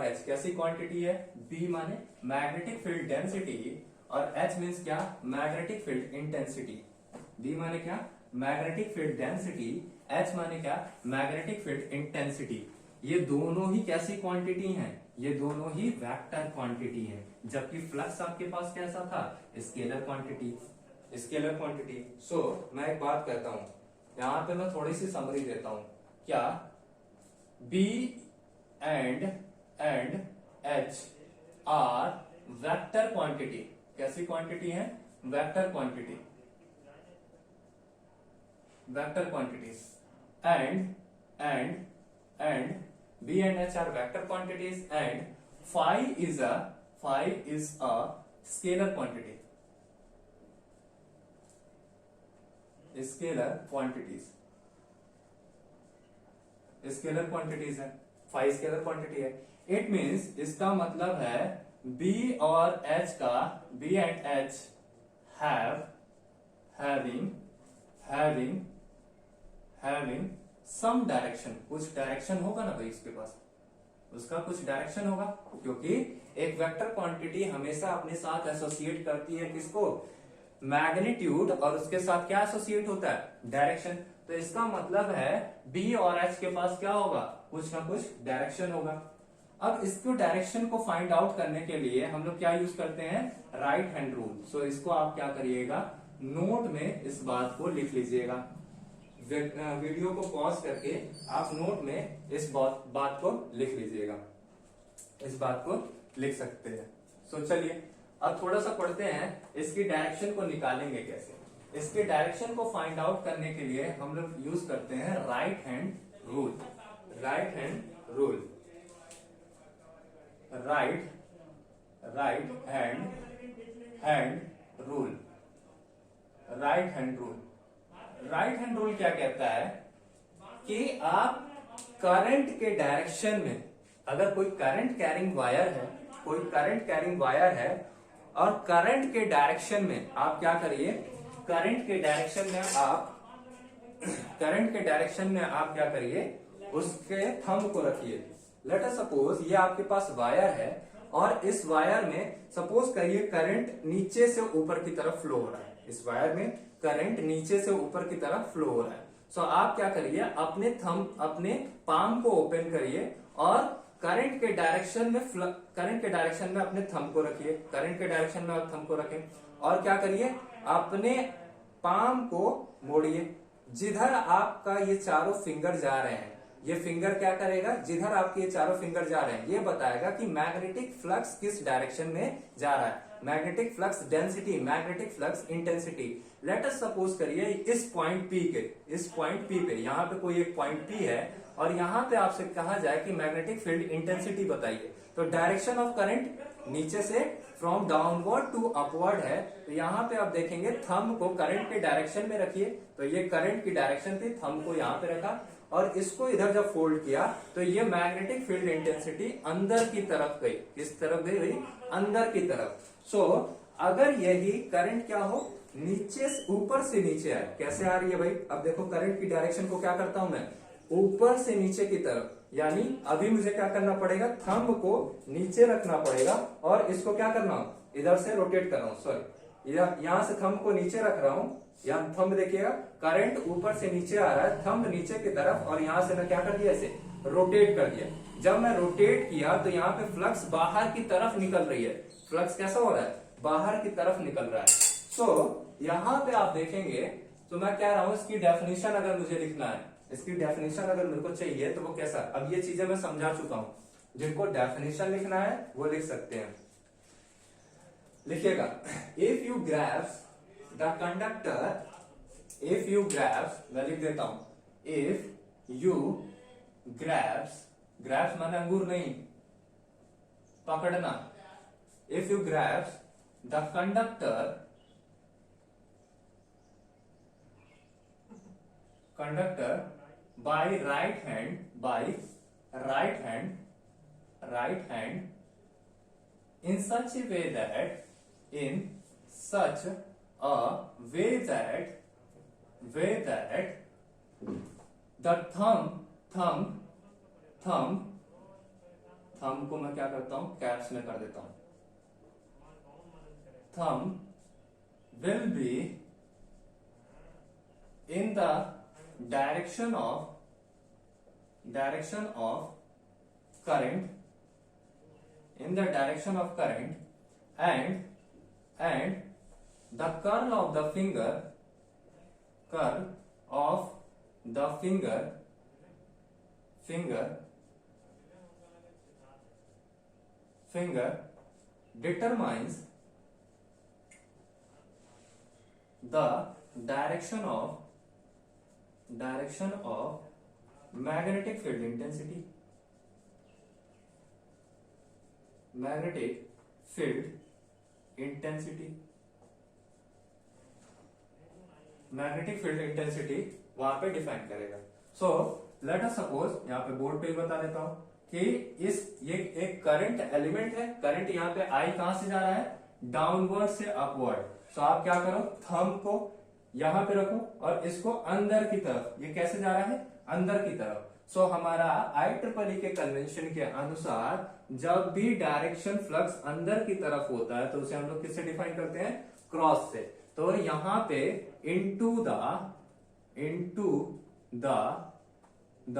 H कैसी क्वांटिटी है, B माने मैग्नेटिक फील्ड डेंसिटी और H मीन्स क्या, मैग्नेटिक फील्ड इंटेंसिटी। B माने क्या, मैग्नेटिक फील्ड डेंसिटी, H माने क्या, मैग्नेटिक फील्ड इंटेंसिटी। ये दोनों ही कैसी क्वांटिटी हैं, ये दोनों ही वेक्टर क्वांटिटी हैं, जबकि फ्लक्स आपके पास कैसा था, स्केलर क्वांटिटी। सो मैं एक बात कहता हूं, यहां पे मैं थोड़ी सी समरी देता हूं, क्या B and H are vector quantity, कैसी क्वांटिटी है, vector quantities, and B and H are vector quantities and phi is a scalar quantity, scalar quantities है, फाइव स्केलर क्वांटिटी है। इट मीन्स इसका मतलब है B और H का, B and H having some direction, कुछ direction होगा ना भाई इसके पास, उसका कुछ डायरेक्शन होगा, क्योंकि एक वेक्टर क्वांटिटी हमेशा अपने साथ एसोसिएट करती है किसको, मैग्नीट्यूड, और उसके साथ क्या एसोसिएट होता है, डायरेक्शन। तो इसका मतलब है B और H के पास क्या होगा, कुछ ना कुछ डायरेक्शन होगा। अब इसको डायरेक्शन को फाइंड आउट करने के लिए हम लोग क्या यूज करते हैं, राइट हैंड रूल। सो इसको आप क्या करिएगा, नोट में इस बात को लिख लीजिएगा, वीडियो को पॉज करके आप नोट में इस बात को लिख लीजिएगा, इस बात को लिख सकते हैं। सो चलिए अब थोड़ा सा पढ़ते हैं, इसकी डायरेक्शन को निकालेंगे कैसे। इसके डायरेक्शन को फाइंड आउट करने के लिए हम लोग यूज करते हैं right hand rule, right hand rule, right hand rule क्या कहता है कि आप करंट के डायरेक्शन में, अगर कोई करंट कैरिंग वायर है, और करंट के डायरेक्शन में आप क्या करिए, करंट के डायरेक्शन में आप क्या करिए, उसके थंब को रखिए। लेट अस सपोज ये आपके पास वायर है, और इस वायर में सपोज करिए करंट नीचे से ऊपर की तरफ फ्लो हो रहा है, इस वायर में करंट नीचे से ऊपर की तरफ फ्लो हो रहा है। सो आप क्या करिए, अपने पाम को ओपन करिए और करंट के डायरेक्शन में अपने थंब को रखिए, करंट के डायरेक्शन में आप थंब को रखें, और क्या करिए, अपने पाम को मोड़िए, जिधर आपका ये चारों फिंगर जा रहे हैं, ये फिंगर क्या करेगा, जिधर आपके ये चारों फिंगर जा रहे हैं, ये बताएगा कि मैग्नेटिक फ्लक्स किस डायरेक्शन में जा रहा है, magnetic flux density, magnetic flux intensity. Let us suppose करिए इस पॉइंट P पे, यहाँ पे कोई एक पॉइंट P है, और यहाँ पे आपसे कहा जाए कि मैग्नेटिक फील्ड इंटेंसिटी बताइए, तो डायरेक्शन ऑफ करंट नीचे से फ्रॉम डाउनवर्ड टू अपवर्ड है, तो यहाँ पे आप देखेंगे थंब को करंट के डायरेक्शन में रखिए, तो ये करंट की डायरेक्शन थी, थंब को यहाँ पे रखा, और इसको इधर जब फोल्ड किया तो ये मैग्नेटिक फील्ड इंटेंसिटी अंदर की तरफ गई, किस तरफ गई भाई, अंदर की तरफ। सो अगर यही करंट क्या हो, नीचे ऊपर से नीचे आए, कैसे आ रही है भाई, अब देखो करंट की डायरेक्शन को क्या करता हूं मैं, ऊपर से नीचे की तरफ, यानी अभी मुझे क्या करना पड़ेगा, थंब को नीचे रखना पड़ेगा और इसको क्या करना हूं, इधर से रोटेट कर रहा हूं, सॉरी यहां से थंब को नीचे रख रहा हूं, यहाँ थंब देखिएगा, करंट ऊपर से नीचे आ रहा है, थंब नीचे की तरफ, और यहां से मैं क्या कर दिया, इसे रोटेट कर दिया। जब मैं रोटेट किया तो यहाँ पे फ्लक्स बाहर की तरफ निकल रही है, फ्लक्स कैसा हो रहा है, बाहर की तरफ निकल रहा है। सो यहाँ पे आप देखेंगे तो मैं कह रहा हूं इसकी डेफिनेशन अगर मुझे लिखना है, इसकी डेफिनेशन अगर मेरे को चाहिए तो वो कैसा, अब ये चीजें मैं समझा चुका हूं, जिनको डेफिनेशन लिखना है वो लिख सकते हैं। लिखिएगा, if you grabs the conductor, if you grabs, मैं लिख देता हूं, इफ यू ग्रैब्स, ग्रैब्स माने अंगूर नहीं, पकड़ना, if you grabs the conductor, conductor by right hand, by right hand, right hand, in such a way that, in such a way that, way that the thumb को मैं क्या करता हूं, caps में कर देता हूं, thumb will be in the direction of current, in the direction of current, and the curl of the finger, curl of the finger determines the direction of magnetic field intensity, magnetic field intensity, magnetic field intensity वहां पे define करेगा। So let us suppose, यहाँ पे board पे ही बता देता हूं कि ये एक करंट एलिमेंट है, करंट यहाँ पे आई कहां से जा रहा है, डाउनवर्ड से अपवर्ड। सो आप क्या करो, थंब को यहां पे रखो और इसको अंदर की तरफ, ये कैसे जा रहा है, अंदर की तरफ। सो हमारा IEEE के कन्वेंशन के अनुसार जब भी डायरेक्शन फ्लक्स अंदर की तरफ होता है तो उसे हम लोग किससे डिफाइन करते हैं, क्रॉस से। तो यहां पे इनटू द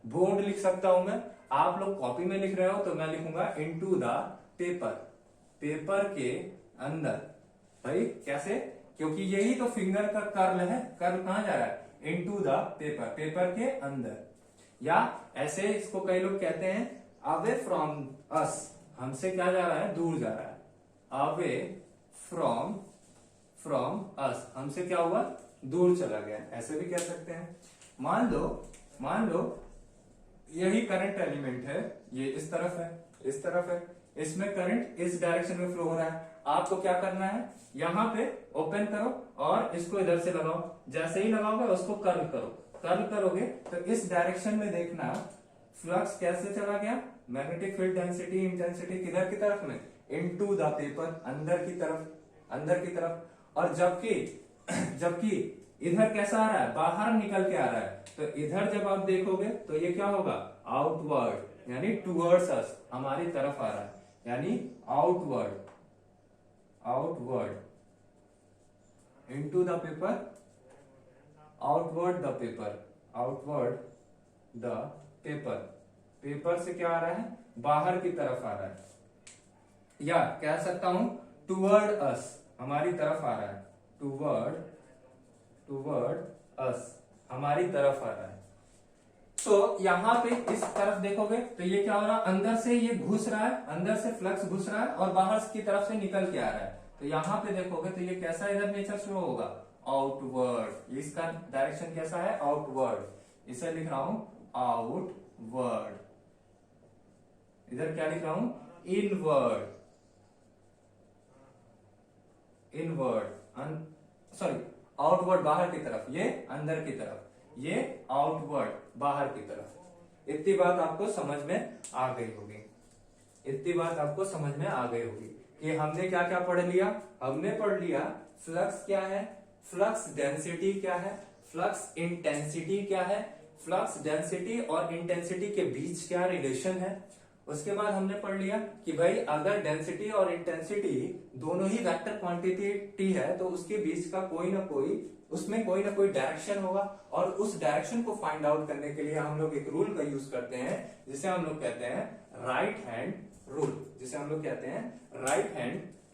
बोर्ड लिख सकता हूं मैं, आप लोग कॉपी में लिख रहे हो तो मैं लिखूंगा इनटू द पेपर, पेपर के अंदर। भाई कैसे, क्योंकि यही तो फिंगर का कर्ल है, कर्ल कहां जा रहा है, इनटू द पेपर, पेपर के अंदर। या ऐसे इसको कई लोग कहते हैं अवे फ्रॉम अस, हमसे क्या जा रहा है, दूर जा रहा है, अवे फ्रॉम अस, हमसे क्या हुआ, दूर चला गया, ऐसे भी कह सकते हैं। मान लो यही करंट एलिमेंट है, ये इस तरफ है, इस तरफ है, इसमें करंट इस डायरेक्शन में फ्लो हो रहा है। आपको क्या करना है, यहां पे ओपन करो और इसको इधर से लगाओ, जैसे ही लगाओगे उसको कर्ल करो, कर्ल करोगे तो इस डायरेक्शन में देखना फ्लक्स कैसे चला गया, मैग्नेटिक फील्ड डेंसिटी इंटेंसिटी किधर की तरफ में, इनटू द पेपर, अंदर की तरफ, अंदर की तरफ। और जबकि इधर कैसा आ रहा है, बाहर निकल के आ रहा है, तो इधर जब आप देखोगे तो ये क्या होगा, आउटवर्ड, यानी टूवर्ड्स अस, हमारी तरफ आ रहा है, यानी outward into the paper, outward the paper, outward the paper, paper से क्या आ रहा है, बाहर की तरफ आ रहा है, या कह सकता हूं टूवर्ड अस, हमारी तरफ आ रहा है, टूवर्ड अस, हमारी तरफ आ रहा है। तो यहाँ पे इस तरफ देखोगे तो ये क्या हो रहा है, अंदर से ये घुस रहा है, अंदर से फ्लक्स घुस रहा है और बाहर की तरफ से निकल के आ रहा है। तो यहाँ पे देखोगे तो ये कैसा इधर नेचर शो होगा, आउटवर्ड, इसका डायरेक्शन कैसा है, आउटवर्ड, इसे लिख रहा हूं आउटवर्ड, इधर क्या लिख रहा हूं, इनवर्ड, सॉरी आउटवर्ड बाहर की तरफ, ये अंदर की तरफ, ये आउटवर्ड बाहर की तरफ। इतनी बात आपको समझ में आ गई होगी, इतनी बात आपको समझ में आ गई होगी कि हमने क्या क्या पढ़ लिया, हमने पढ़ लिया फ्लक्स क्या है, फ्लक्स डेंसिटी क्या है, फ्लक्स इंटेंसिटी क्या है, फ्लक्स डेंसिटी और इंटेंसिटी के बीच क्या रिलेशन है। उसके बाद हमने पढ़ लिया कि भाई अगर डेंसिटी और इंटेंसिटी दोनों ही वेक्टर क्वांटिटी है तो उसके बीच का कोई ना कोई डायरेक्शन होगा, और उस डायरेक्शन को फाइंड आउट करने के लिए हम लोग एक रूल का यूज करते हैं जिसे हम लोग कहते हैं राइट हैंड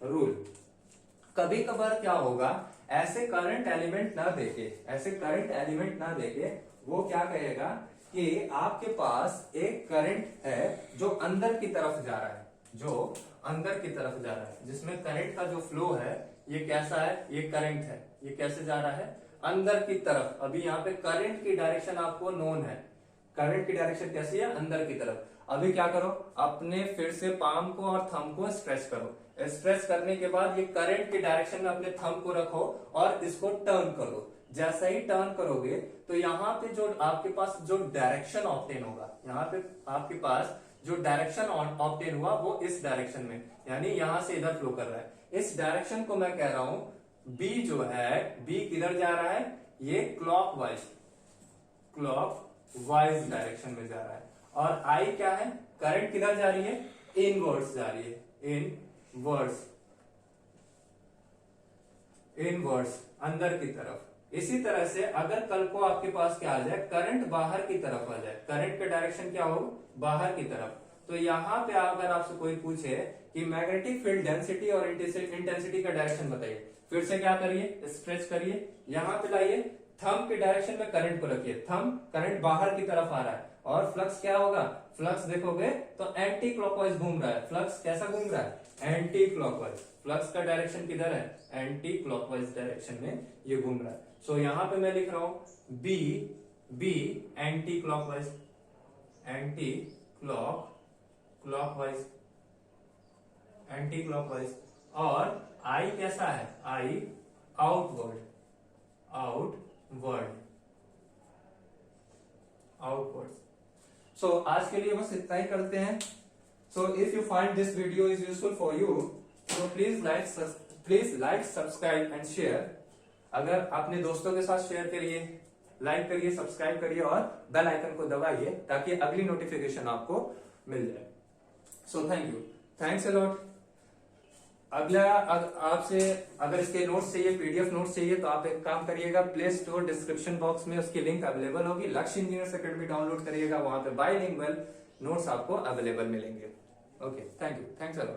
रूल। कभी कभार क्या होगा, ऐसे करंट एलिमेंट ना देके वो क्या कहेगा कि आपके पास एक करंट है जो अंदर की तरफ जा रहा है, जिसमें करंट का जो फ्लो है ये कैसा है, ये करंट है, ये कैसे जा रहा है, अंदर की तरफ। अभी यहाँ पे करंट की डायरेक्शन आपको नोन है, करंट की डायरेक्शन कैसी है, अंदर की तरफ। अभी क्या करो, अपने फिर से पाम को और थंब को स्ट्रेच करो। स्ट्रेच करने के बाद ये करंट की डायरेक्शन में अपने थंब को रखो और इसको टर्न करो। जैसा ही टर्न करोगे तो यहाँ पे जो आपके पास जो डायरेक्शन ऑब्टेन होगा, यहाँ पे आपके पास जो डायरेक्शन ऑब्टेन हुआ वो इस डायरेक्शन में, यानी यहां से इधर फ्लो कर रहा है। इस डायरेक्शन को मैं कह रहा हूं बी जो है, बी किधर जा रहा है, ये क्लॉकवाइज डायरेक्शन में जा रहा है। और आई क्या है, करंट किधर जा रही है, इनवर्ड्स जा रही है, इनवर्ड्स अंदर की तरफ। इसी तरह से अगर कल को आपके पास क्या आ जाए, करंट बाहर की तरफ आ जाए, करंट का डायरेक्शन क्या हो, बाहर की तरफ, तो यहां पे अगर आपसे कोई पूछे कि मैग्नेटिक फील्ड डेंसिटी और इंटेंसिटी का डायरेक्शन बताइए, फिर से क्या करिए, स्ट्रेच करिए, यहां पे लाइए, थंब के डायरेक्शन में करंट को रखिए, थंब करंट बाहर की तरफ आ रहा है, और फ्लक्स क्या होगा, फ्लक्स देखोगे तो एंटी क्लॉकवाइज घूम रहा है। फ्लक्स कैसा घूम रहा है, एंटी क्लॉकवाइज। फ्लक्स का डायरेक्शन किधर है, एंटी क्लॉकवाइज डायरेक्शन में ये घूम रहा है। सो यहां पे मैं लिख रहा हूं बी एंटी क्लॉकवाइज, और आई कैसा है, आई आउटवर्ड। सो आज के लिए बस इतना ही करते हैं। So if you find this video is useful for you, so please like, subscribe and share. अगर अपने दोस्तों के साथ शेयर करिए, लाइक करिए, सब्सक्राइब करिए और बेल आइकन को दबाइए ताकि अगली नोटिफिकेशन आपको मिल जाए। So thanks a lot. अगला आपसे अगर इसके नोट्स चाहिए, पीडीएफ नोट्स चाहिए, तो आप एक काम करिएगा, प्ले स्टोर डिस्क्रिप्शन बॉक्स में उसकी लिंक अवेलेबल होगी, लक्ष्य इंजीनियर्स एकेडमी डाउनलोड करिएगा, वहां पे बायलिंगुअल नोट्स आपको अवेलेबल मिलेंगे। Okay, thanks a lot.